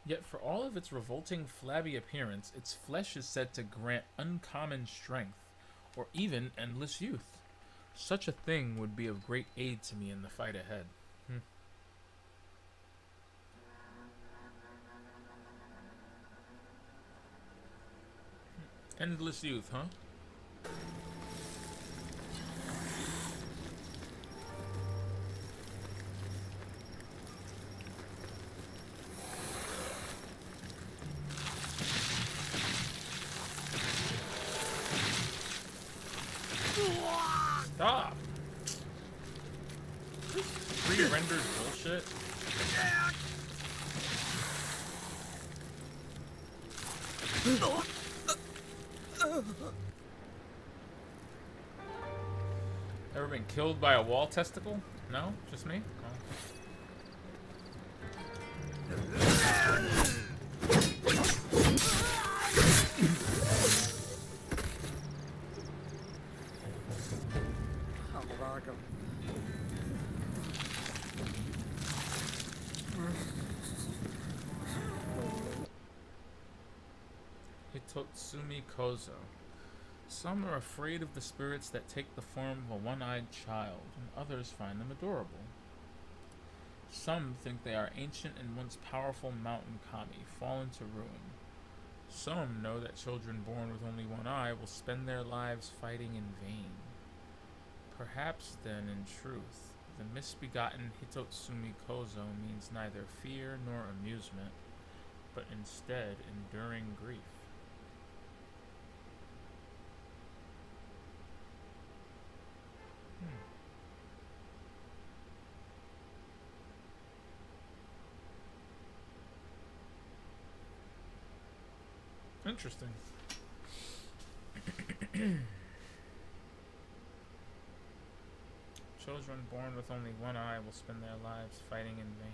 Yet for all of its revolting, flabby appearance, its flesh is said to grant uncommon strength, or even endless youth. Such a thing would be of great aid to me in the fight ahead. Endless youth, huh? Stop! Pre-rendered bullshit. Ever been killed by a wall testicle? No? Just me? Hitotsumi Kozo. Some are afraid of the spirits that take the form of a one-eyed child, and others find them adorable. Some think they are ancient and once powerful mountain kami, fallen to ruin. Some know that children born with only one eye will spend their lives fighting in vain. Perhaps then, in truth, the misbegotten Hitotsumi Kozo means neither fear nor amusement, but instead enduring grief. Interesting. Children born with only one eye will spend their lives fighting in vain.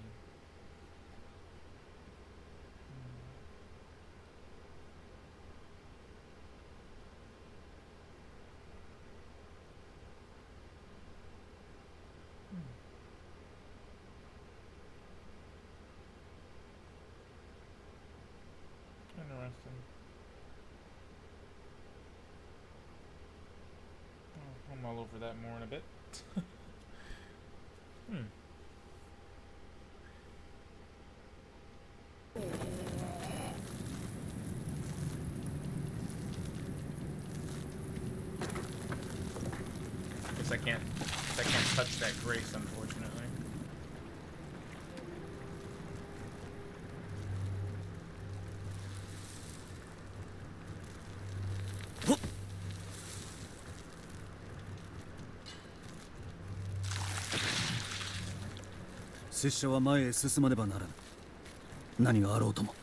Interesting. I'll mull over that more in a bit. Guess I can't touch that grace, unfortunately.「拙者は前へ進まねばならぬ。何があろうとも。」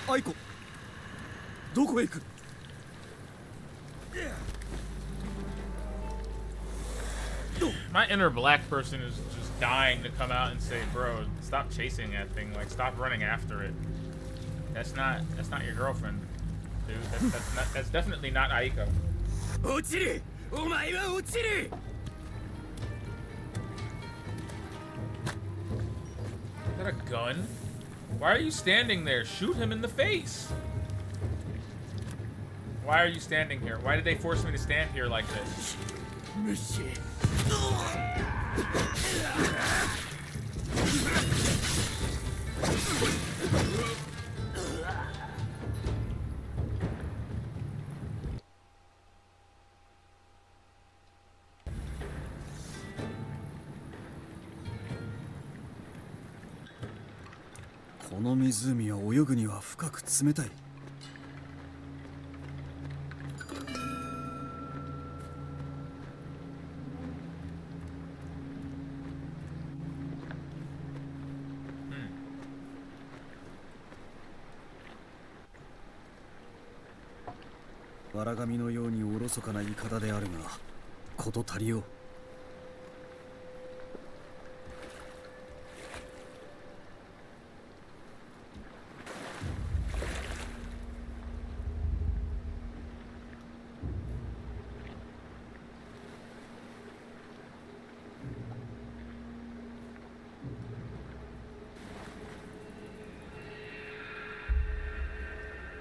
アイコ、どこへ行く？ My inner black person is just dying to come out and say, "Bro, stop chasing that thing. Like, stop running after it. That's not your girlfriend, dude. That's definitely not Aiko." 落ちる！お前は落ちる！ Is that a gun? Why are you standing there? Shoot him in the face. Why are you standing here? Why did they force me to stand here like this? この湖は泳ぐには深く冷たい。わらがみのようにおろそかな言い方であるが、事足りよう。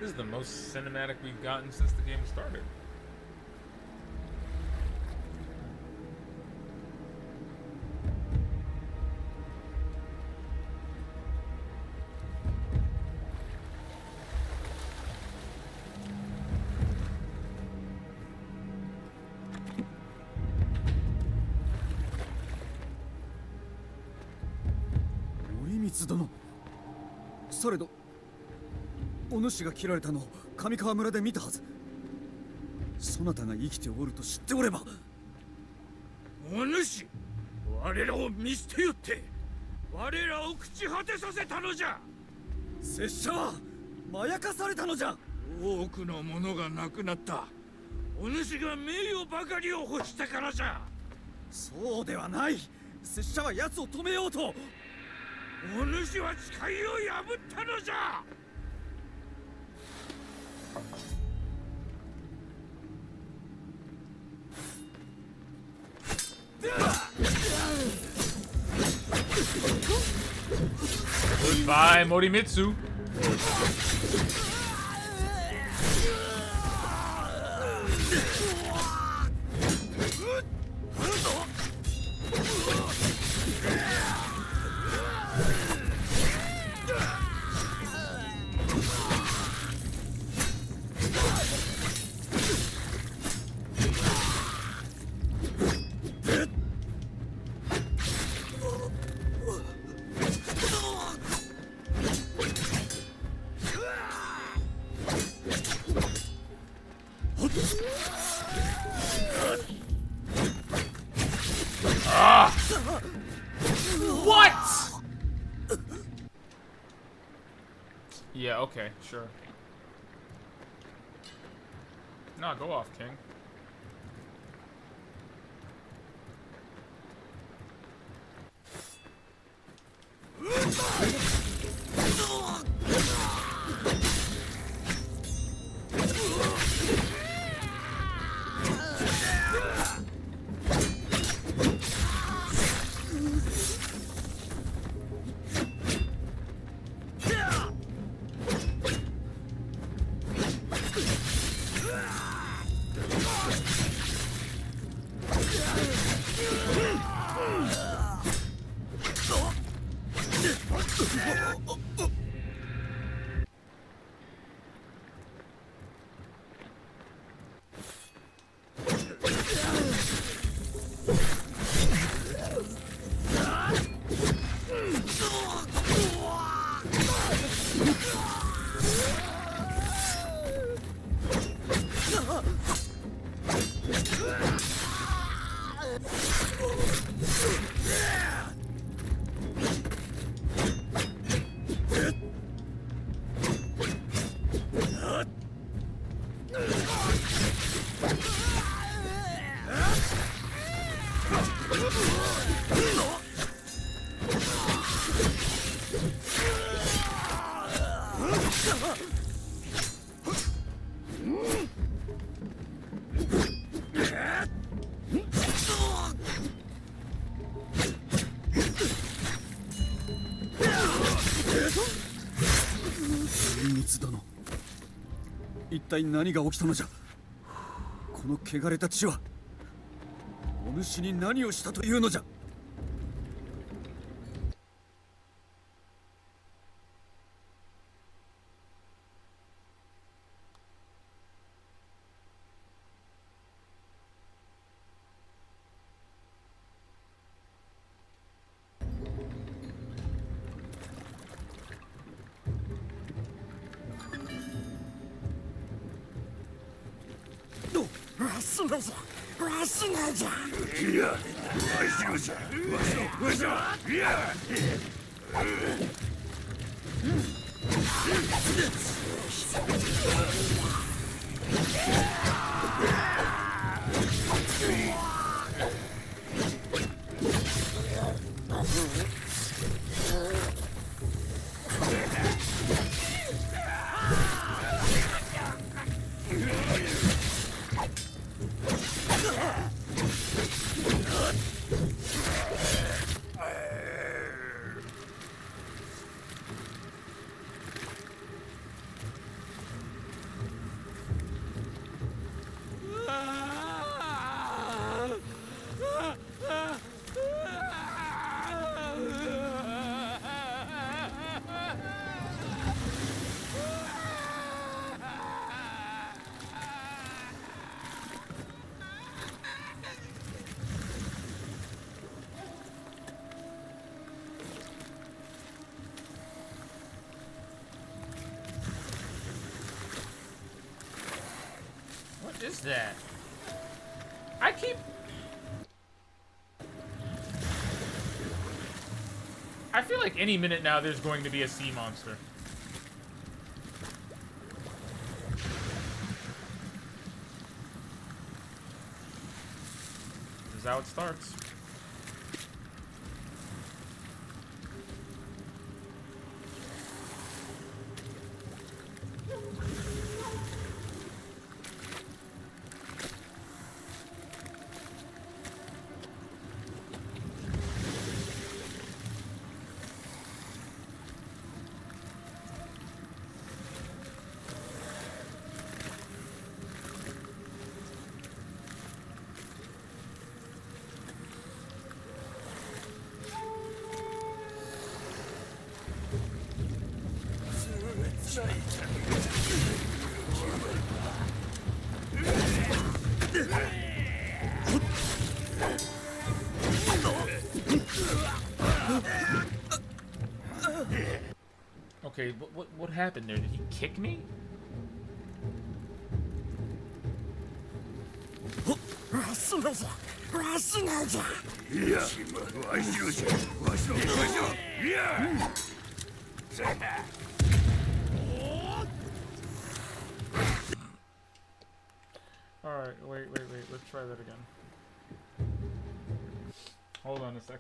This is the most cinematic we've gotten since the game started.殿、されどお主が切られたのを上川村で見たはず。そなたが生きておると知っておれば。お主、我らを見捨てよって。我らを朽ち果てさせたのじゃ。拙者はまやかされたのじゃ。多くのものがなくなった。お主が名誉ばかりを欲したからじゃ。そうではない。拙者は奴を止めようと。お主は誓いを破ったのじゃ。Goodbye, Morimitsu. What? Yeah, okay, sure. Nah, go off, King.殿、一体何が起きたのじゃ。この汚れた血はお主に何をしたというのじゃ。わしのじゃ、わしのじゃ。いや、わしのじゃ。わしの、いや。What is that? I keep... I feel like any minute now there's going to be a sea monster. This is how it starts. Okay, what happened there? Did he kick me? Alright, wait, let's try that again. Hold on a sec.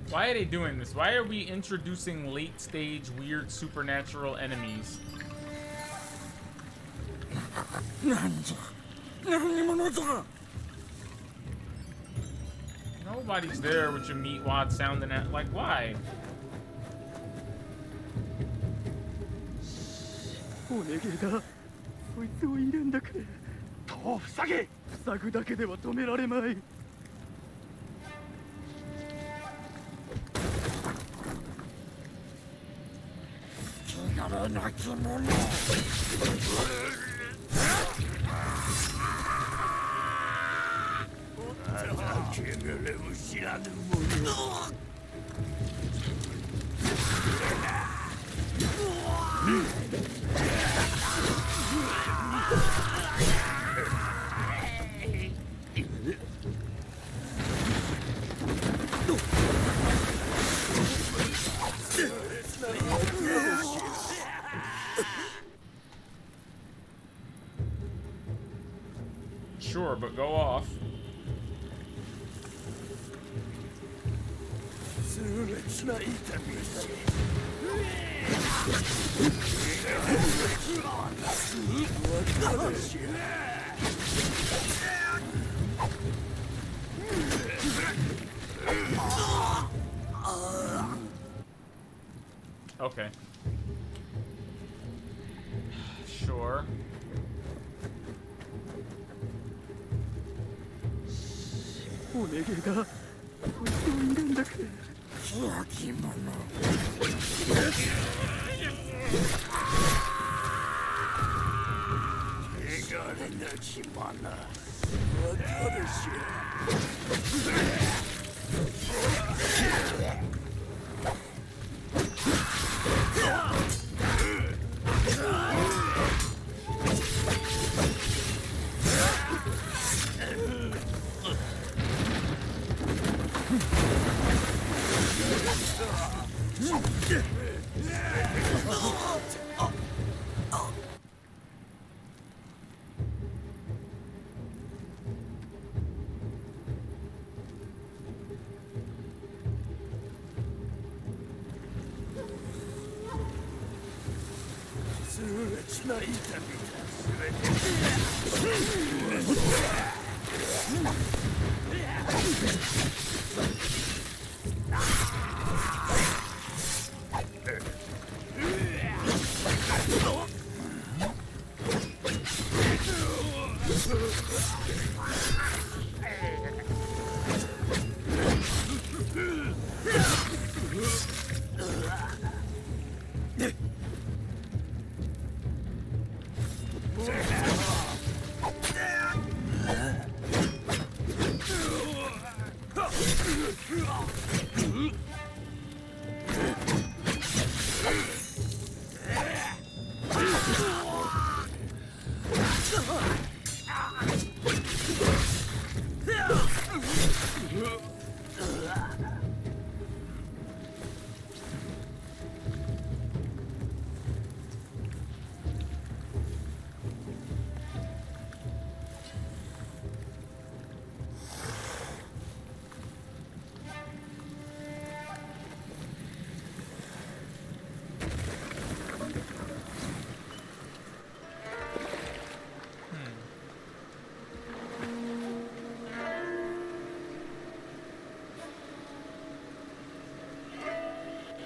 Why are they doing this? Why are we introducing late-stage weird supernatural enemies? Nobody's there with your meatwad sounding at like why? お願いだ。そいつを入れんだくれ。戸を塞げ。塞ぐだけでは止められまい。汚れなき者。汚れも知らぬ者。Sure, but go off. Okay. Sure.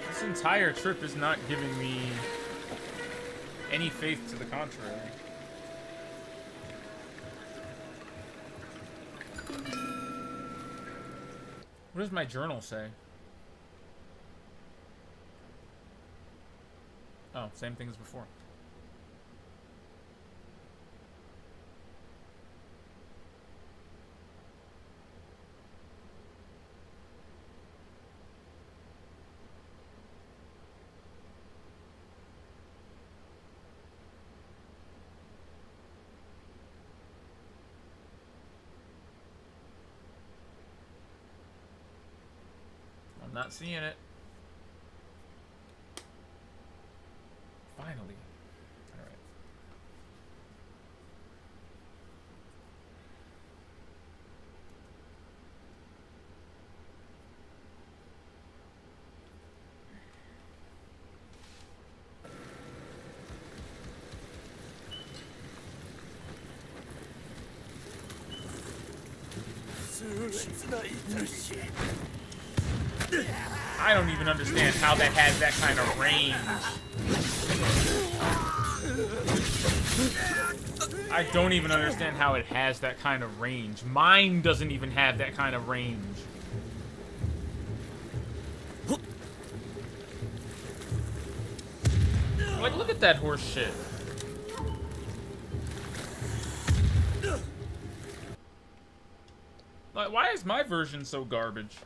This entire trip is not giving me any faith to the contrary. What does my journal say? Oh, same thing as before. I'm not seeing it. Finally. All right. I don't even understand how that has that kind of range. I don't even understand how it has that kind of range. Mine doesn't even have that kind of range. Like, look at that horse shit. Like, why is my version so garbage?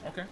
Okay.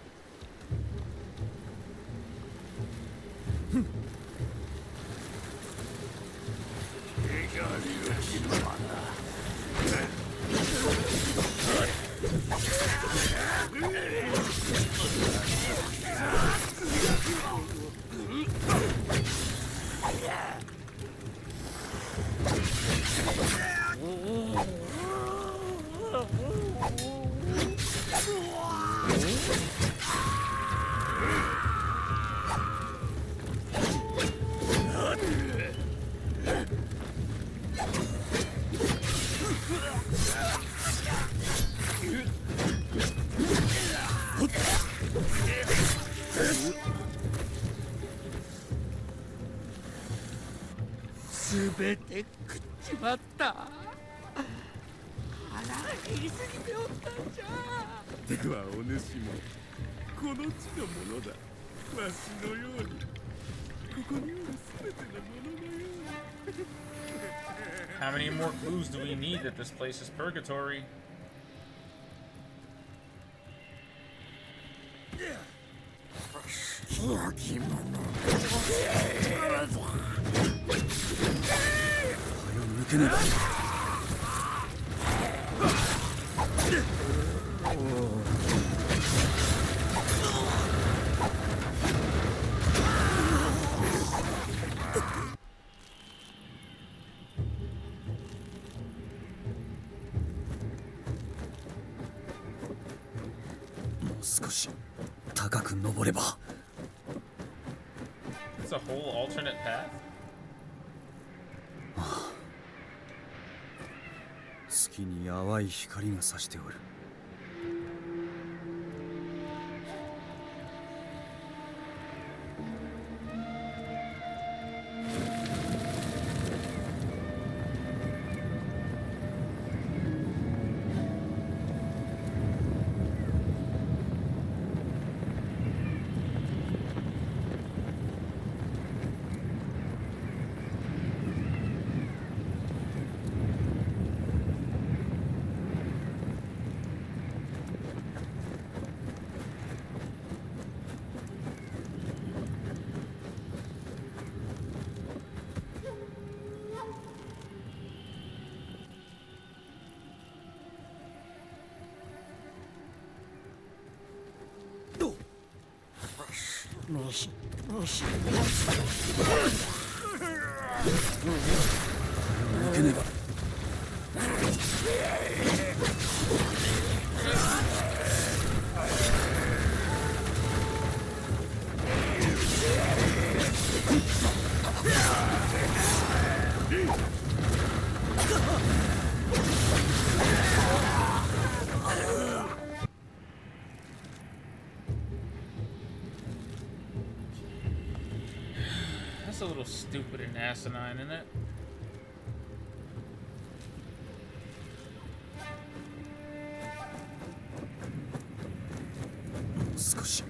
How many more clues do we need that this place is purgatory? It's a whole alternate path? 月に淡い光が差しておる。little stupid and asinine, isn't it?少し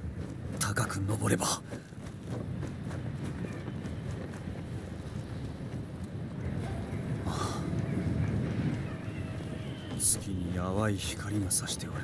高く登れば。月に淡い光が差しておる。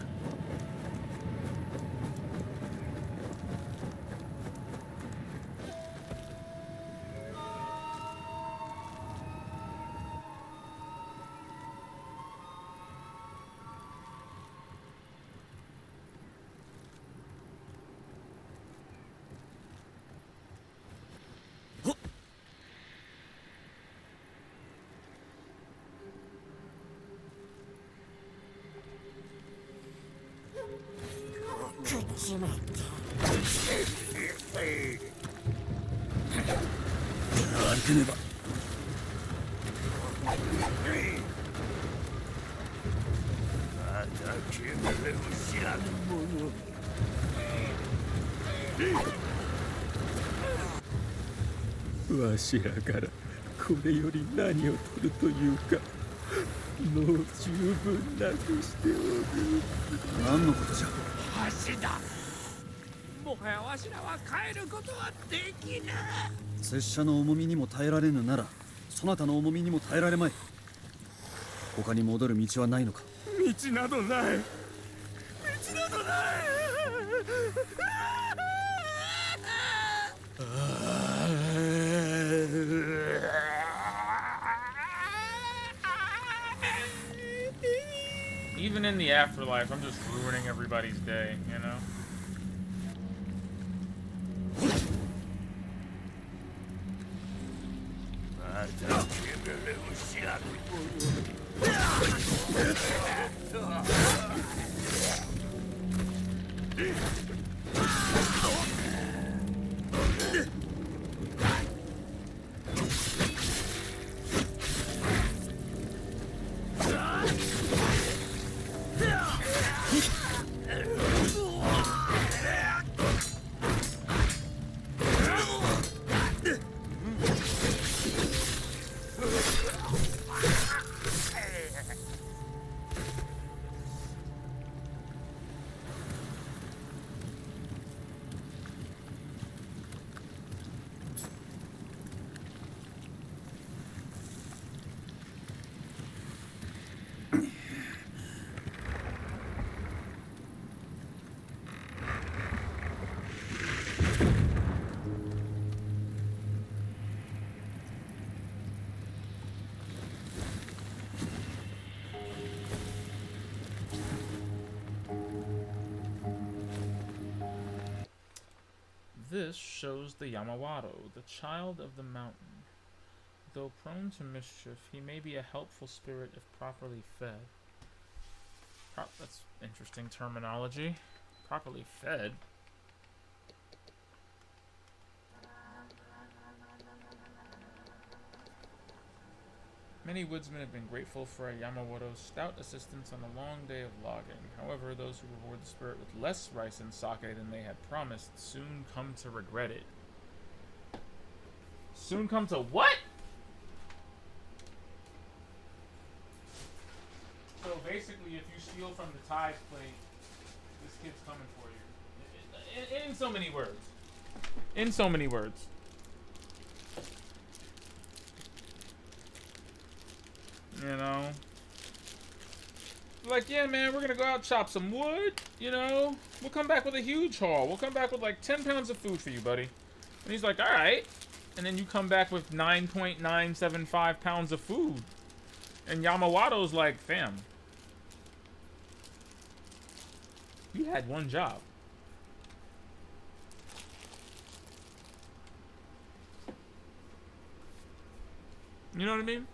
歩けねば。また汚れを知らぬ者。わしらからこれより何を取るというか、もう十分なくしておる。何のことじゃ。橋だ。もはやわしらは帰ることはできぬ。拙者の重みにも耐えられぬなら、そなたの重みにも耐えられまい。他に戻る道はないのか。道などない。道などない。Even in the afterlife, I'm just ruining everybody's day, you know? This shows the Yamawato, the child of the mountain. Though prone to mischief, he may be a helpful spirit if properly fed. That's interesting terminology. Properly fed? Many woodsmen have been grateful for a Yamawato's stout assistance on a long day of logging. However, those who reward the spirit with less rice and sake than they had promised soon come to regret it. Soon come to what? So basically, if you steal from the tithe plate, this kid's coming for you. In so many words. In so many words. You know? Like, yeah, man, we're gonna go out chop some wood, you know? We'll come back with a huge haul. We'll come back with like 10 pounds of food for you, buddy. And he's like, alright. And then you come back with 9.975 pounds of food. And Yamawato's like, fam, you had one job. You know what I mean?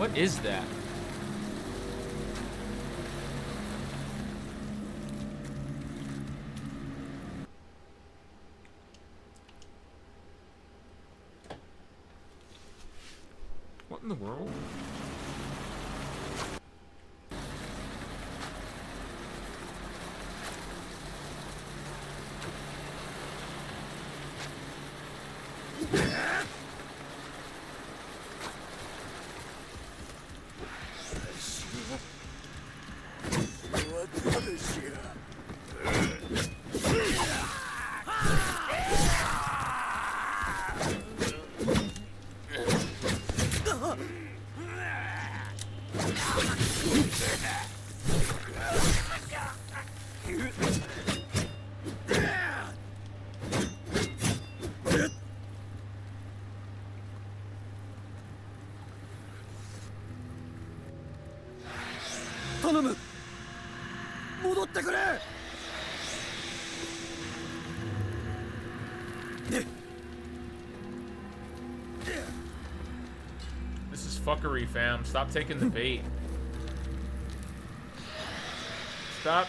What is that? What in the world? This is fuckery, fam. Stop taking the bait. Stop.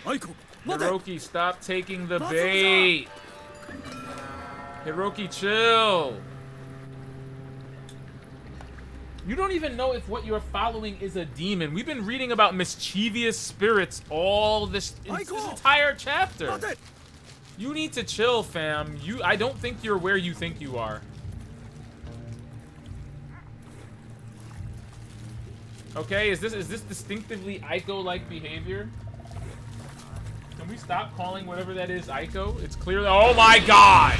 Hiroki, stop taking the bait. Hiroki, chill. You don't even know if what you're following is a demon. We've been reading about mischievous spirits all this entire chapter. You need to chill, fam. I don't think you're where you think you are. Okay, is this distinctively Aiko-like behavior? Can we stop calling whatever that is Aiko? It's clearly— oh my god!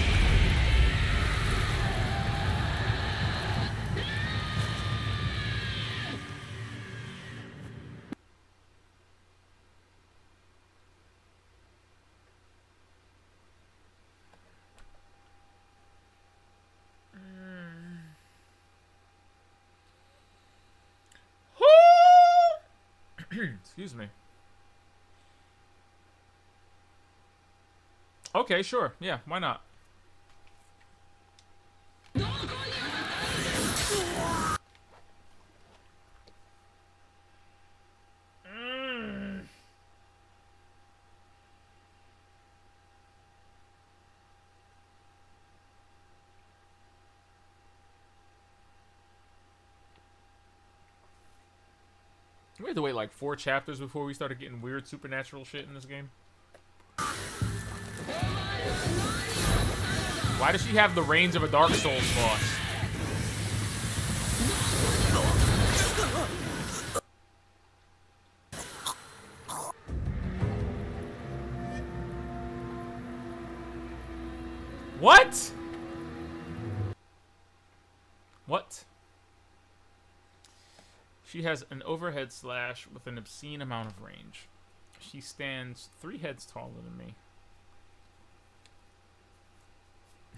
Excuse me. Okay, sure. Yeah, why not? We had to wait like 4 chapters before we started getting weird supernatural shit in this game. Why does she have the range of a Dark Souls boss? What? What? She has an overhead slash with an obscene amount of range. She stands 3 heads taller than me.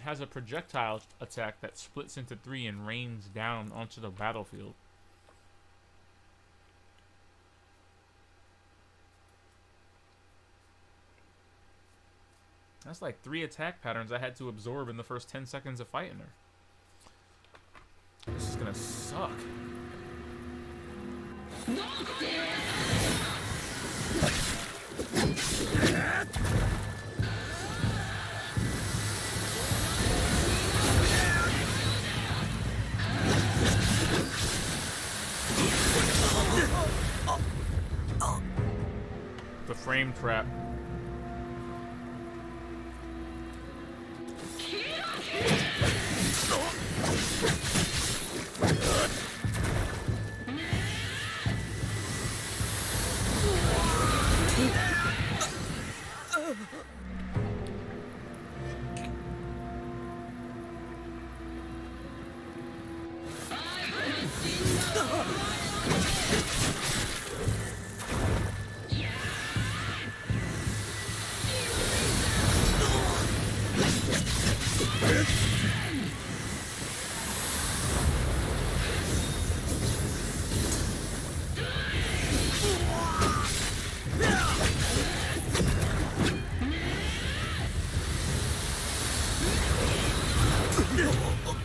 Has a projectile attack that splits into 3 and rains down onto the battlefield. That's like 3 attack patterns I had to absorb in the first 10 seconds of fighting her. This is gonna suck. The frame trap.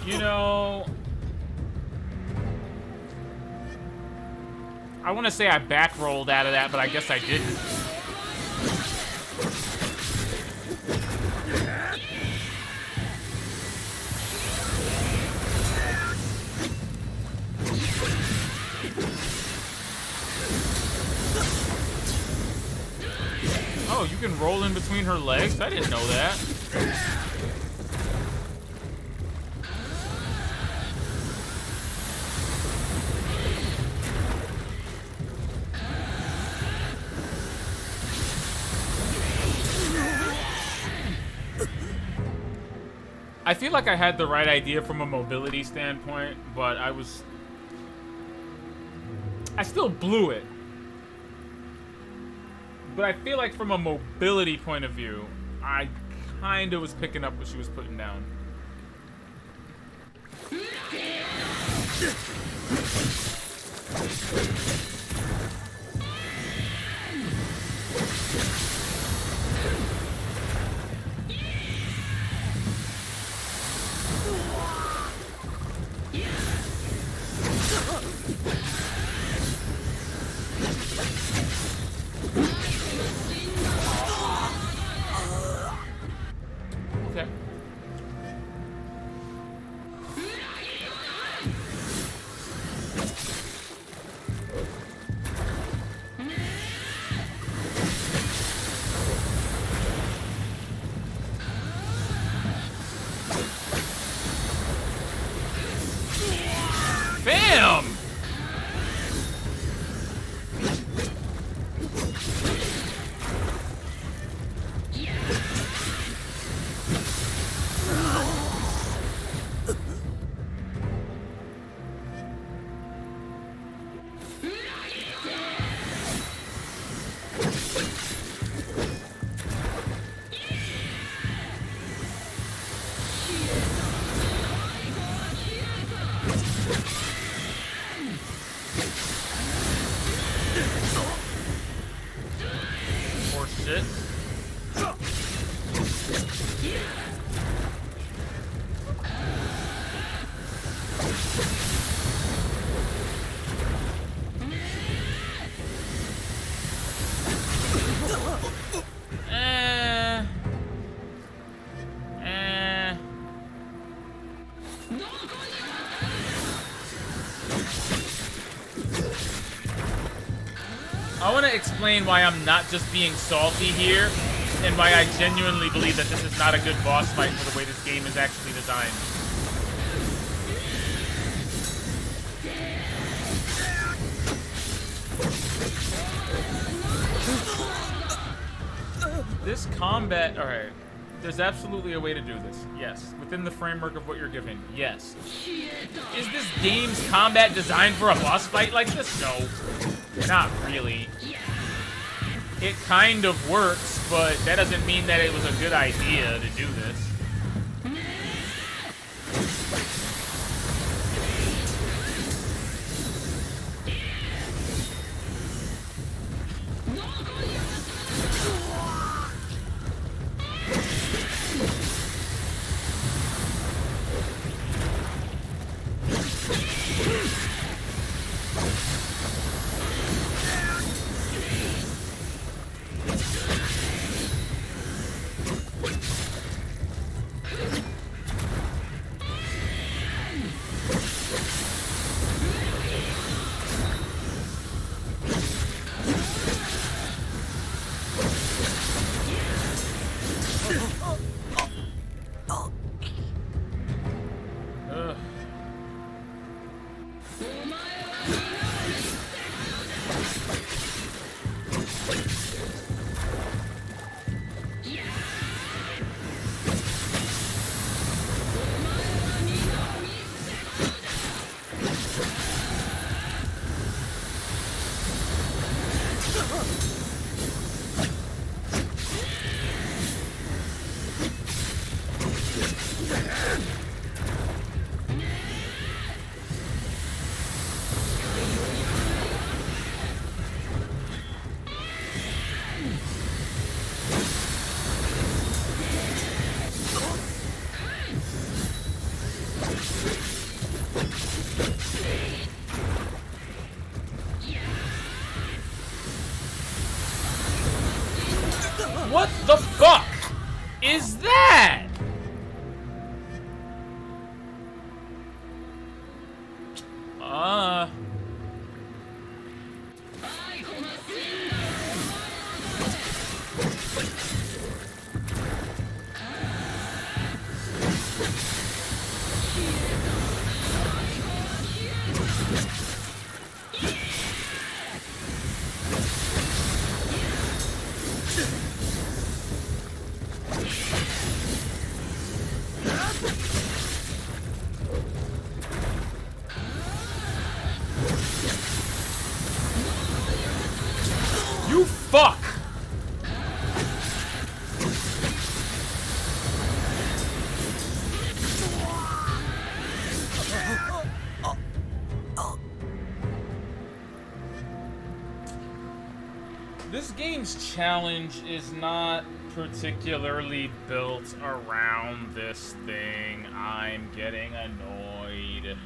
You know, I want to say I back rolled out of that, but I guess I didn't. Oh, you can roll in between her legs? I didn't know that. I feel like I had the right idea from a mobility standpoint, but I still blew it. But I feel like from a mobility point of view, I kind of was picking up what she was putting down. Okay. Bam! Or shit. I want to explain why I'm not just being salty here, and why I genuinely believe that this is not a good boss fight for the way this game is actually designed. This combat, alright, there's absolutely a way to do this, yes. Within the framework of what you're giving, yes. Is this game's combat designed for a boss fight like this? No. Not really. It kind of works, but that doesn't mean that it was a good idea to do this. What the fuck is that? You fuck! This game's challenge is not particularly built around this thing. I'm getting annoyed.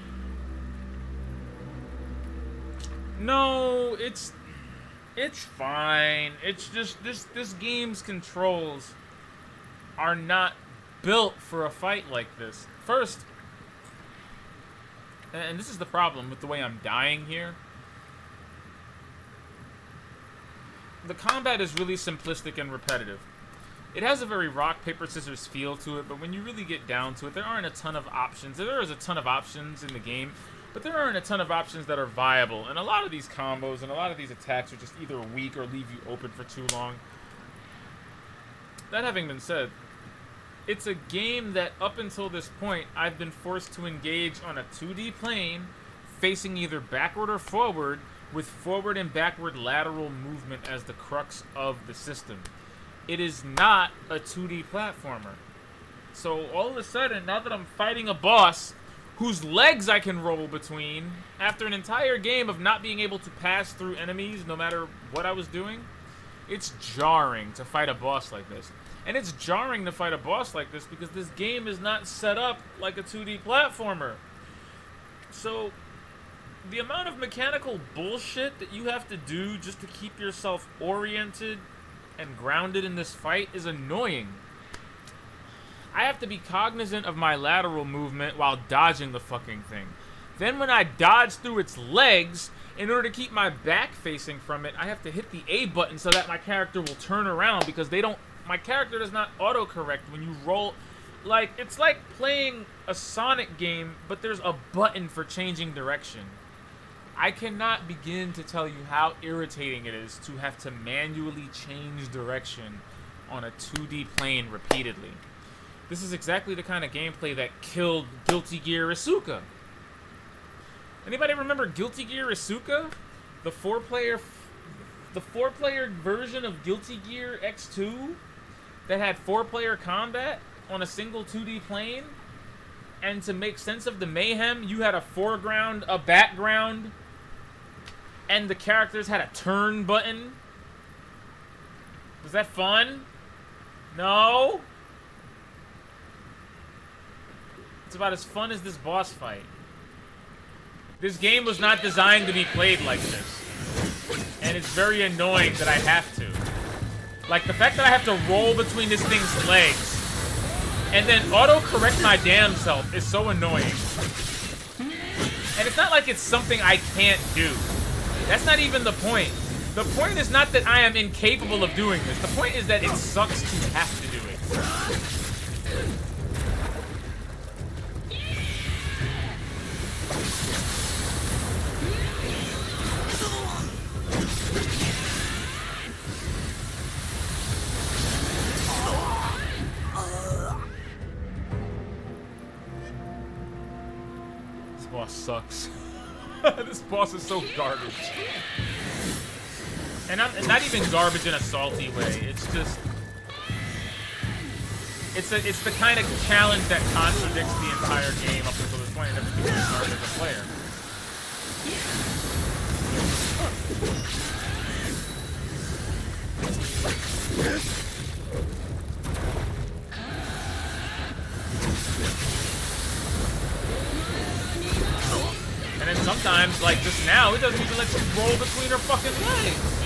No, it's fine. It's just this game's controls are not built for a fight like this. First, and this is the problem with the way I'm dying here, the combat is really simplistic and repetitive. It has a very rock, paper, scissors feel to it, but when you really get down to it, there aren't a ton of options. There is a ton of options in the game, but there aren't a ton of options that are viable. And a lot of these combos and a lot of these attacks are just either weak or leave you open for too long. That having been said, it's a game that up until this point, I've been forced to engage on a 2D plane, facing either backward or forward, with forward and backward lateral movement as the crux of the system. It is not a 2D platformer. So all of a sudden, now that I'm fighting a boss whose legs I can roll between, after an entire game of not being able to pass through enemies no matter what I was doing, it's jarring to fight a boss like this. And it's jarring to fight a boss like this because this game is not set up like a 2D platformer. So the amount of mechanical bullshit that you have to do just to keep yourself oriented and grounded in this fight is annoying. I have to be cognizant of my lateral movement while dodging the fucking thing. Then when I dodge through its legs, in order to keep my back facing from it, I have to hit the A button so that my character will turn around because my character does not autocorrect when you roll. Like, it's like playing a Sonic game, but there's a button for changing direction. I cannot begin to tell you how irritating it is to have to manually change direction on a 2D plane repeatedly. This is exactly the kind of gameplay that killed Guilty Gear Isuka. Anybody remember Guilty Gear Isuka? The four-player version of Guilty Gear X2 that had 4-player combat on a single 2D plane? And to make sense of the mayhem, you had a foreground, a background, and the characters had a turn button. Was that fun? No? It's about as fun as this boss fight. This game was not designed to be played like this. And it's very annoying that I have to. Like, the fact that I have to roll between this thing's legs and then auto-correct my damn self is so annoying. And it's not like it's something I can't do. That's not even the point. The point is not that I am incapable of doing this. The point is that it sucks to have to do it. This boss sucks. This boss is so garbage. And not even garbage in a salty way. It's just... It's the kind of challenge that contradicts the entire game up until this point and never gets started as a player. And then sometimes, like just now, it doesn't even let you roll between her fucking legs.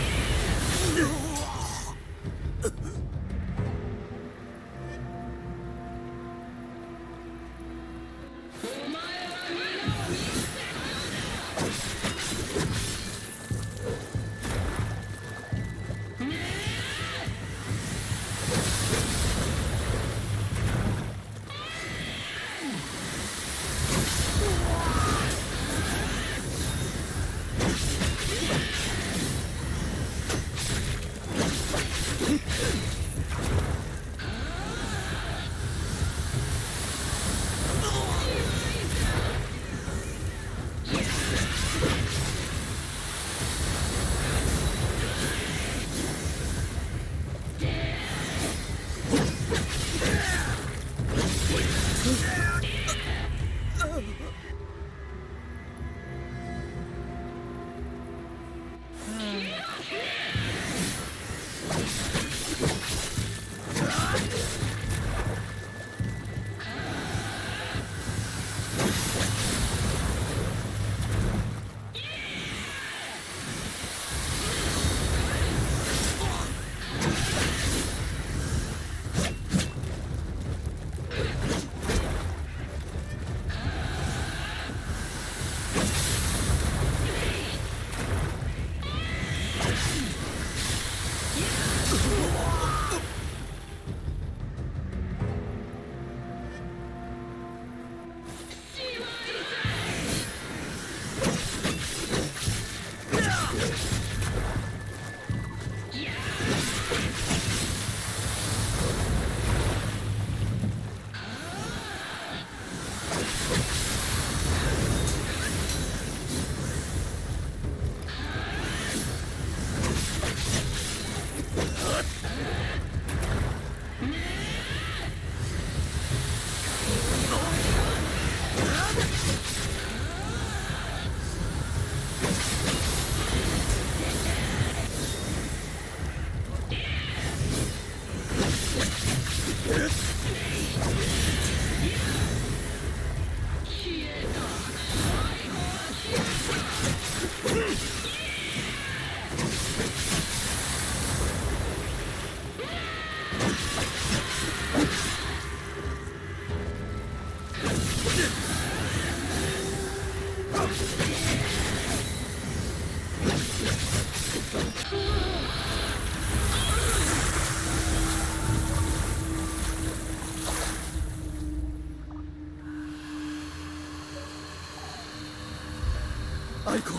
愛子、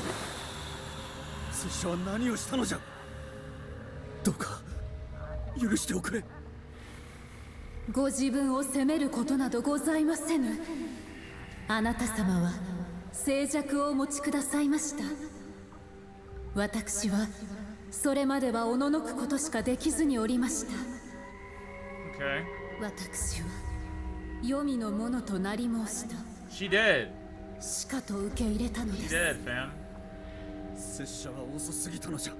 拙者は何をしたのじゃ。どうか許しておくれ。ご自分を責めることなどございませぬ。あなた様は静寂をお持ちくださいました。私はそれまではおののくことしかできずにおりました。 Okay. 私は黄泉のものとなり申した。 She did. しかと受け入れたので She す。 did, fam. 拙者は遅すぎたのじゃ。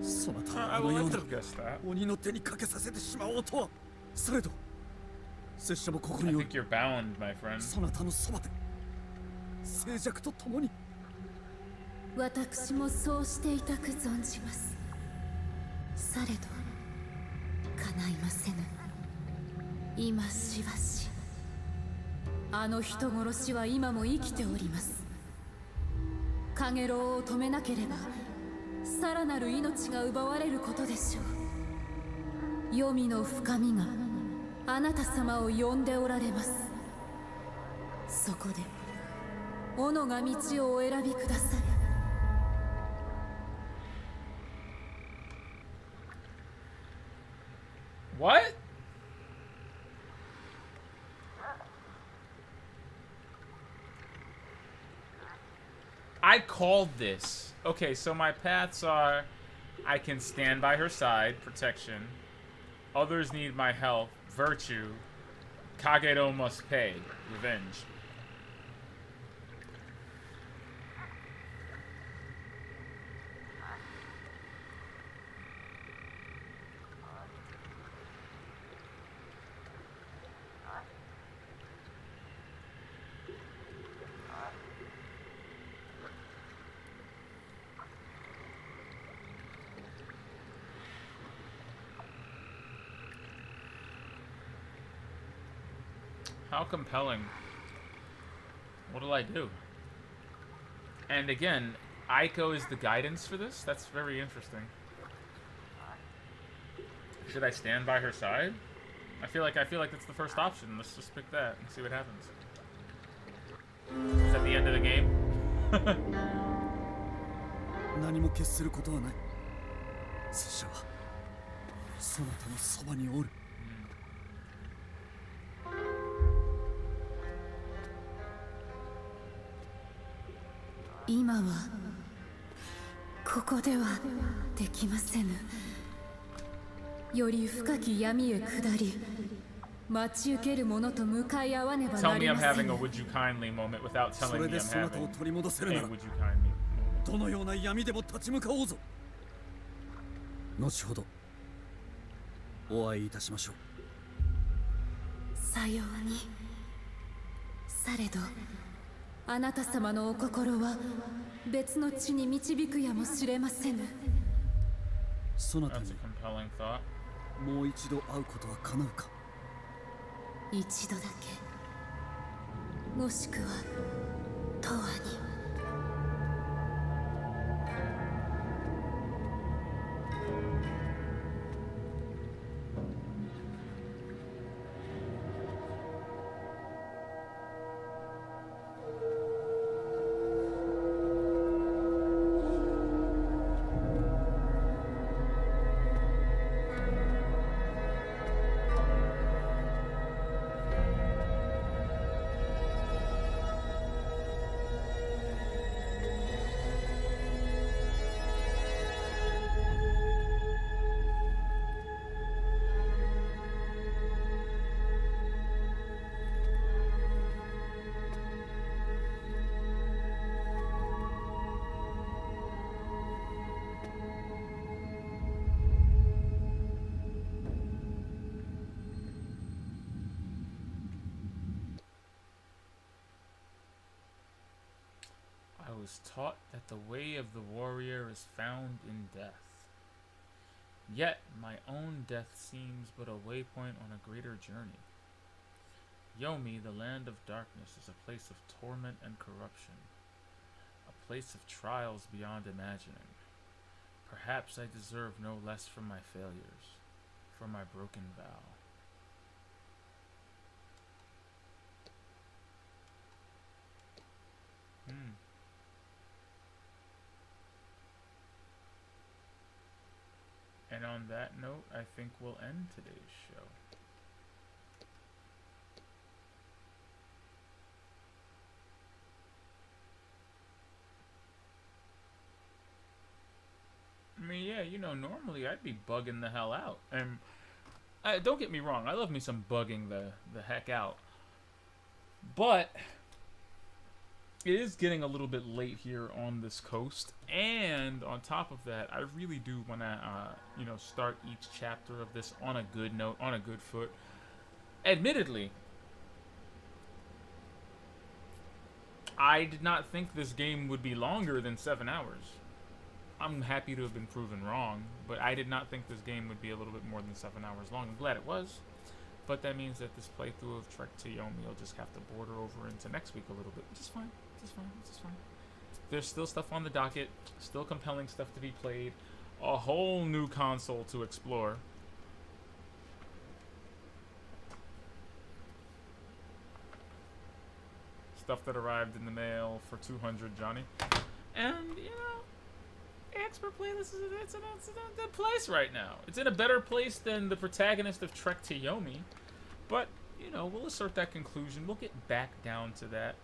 そなたは I あの would よう like な to have guessed that. 鬼の手にかけさせてしまおうとは。されど拙者もここ I におり think you're bound, my friend. そなたのそばで静寂とともに。私もそうしていたく存じます。されど叶いませぬ。今しばしあの人殺しは今も生きております。カゲロウを止めなければさらなる命が奪われることでしょう。黄泉の深みがあなた様を呼んでおられます。そこで斧が道をお選びください。What? I called this. Okay, so my paths are I can stand by her side, protection. Others need my help, virtue. Kagero must pay, revenge. How compelling. What will I do? And again, Aiko is the guidance for this? That's very interesting. Should I stand by her side? I feel like that's the first option. Let's just pick that and see what happens. Is that the end of the game? 何も決することはない。拙者はそなたのそばにおる。今はここではできませぬ。より深き闇へ下り、待ち受ける者と向かい合わねば Tell な me り I'm ませ having a ぬ。 would you kindly moment without そ telling れ me で I'm そなたを having 取り戻せ a るなら would you kindly moment. どのような闇でも立ち向かおうぞ。後ほどお会いいたしましょう。さように。されどあなた様のお心は別の地に導くやもしれませぬ。そなた That's に a compelling thought. もう一度会うことは叶うか。一度だけ、もしくは永遠に。I was taught that the way of the warrior is found in death. Yet my own death seems but a waypoint on a greater journey. Yomi, the land of darkness, is a place of torment and corruption, a place of trials beyond imagining. Perhaps I deserve no less from my failures, for my broken vow. And on that note, I think we'll end today's show. I mean, yeah, you know, normally I'd be bugging the hell out. And don't get me wrong, I love me some bugging the heck out. But it is getting a little bit late here on this coast, and on top of that, I really do want to, you know, start each chapter of this on a good note, on a good foot. Admittedly, I did not think this game would be longer than 7 hours. I'm happy to have been proven wrong, but I did not think this game would be a little bit more than 7 hours long. I'm glad it was. But that means that this playthrough of Trek to Yomi will just have to border over into next week a little bit, which is fine. Which is fine. There's still stuff on the docket, still compelling stuff to be played, a whole new console to explore. Stuff that arrived in the mail for 200, Johnny. And, you know, Expert Playlist it's in a good place right now. It's in a better place than the protagonist of Trek to Yomi. But, you know, we'll assert that conclusion. We'll get back down to that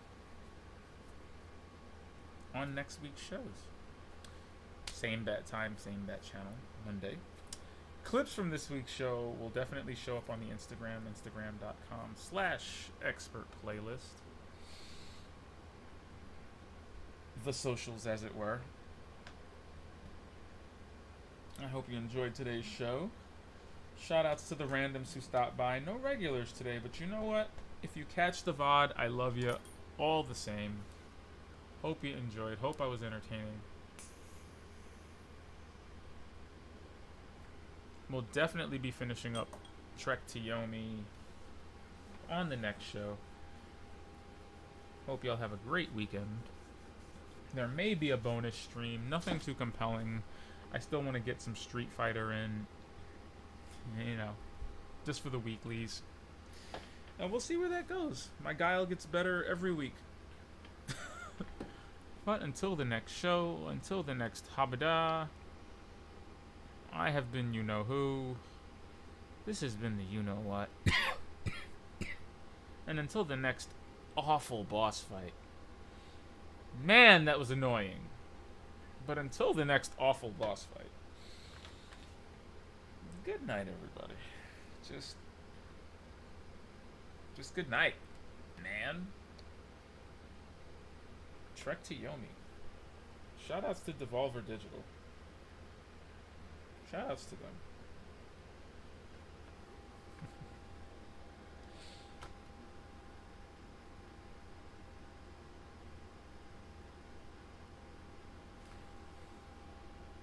on next week's shows. Same bat time, same bat channel, Monday. Clips from this week's show will definitely show up on the Instagram, instagram.com/expertplaylist. The socials, as it were. I hope you enjoyed today's show. Shout outs to the randoms who stopped by. No regulars today, but you know what? If you catch the VOD, I love you all the same. Hope you enjoyed. Hope I was entertaining. We'll definitely be finishing up Trek to Yomi on the next show. Hope y'all have a great weekend. There may be a bonus stream. Nothing too compelling. I still want to get some Street Fighter in. You know, just for the weeklies. And we'll see where that goes. My guile gets better every week. But until the next show, until the next Habada, I have been you know who. This has been the you know what. And until the next awful boss fight. Man, that was annoying. But until the next awful boss fight. Good night, everybody. Just good night, man. Trek to Yomi. Shoutouts to Devolver Digital. Shoutouts to them.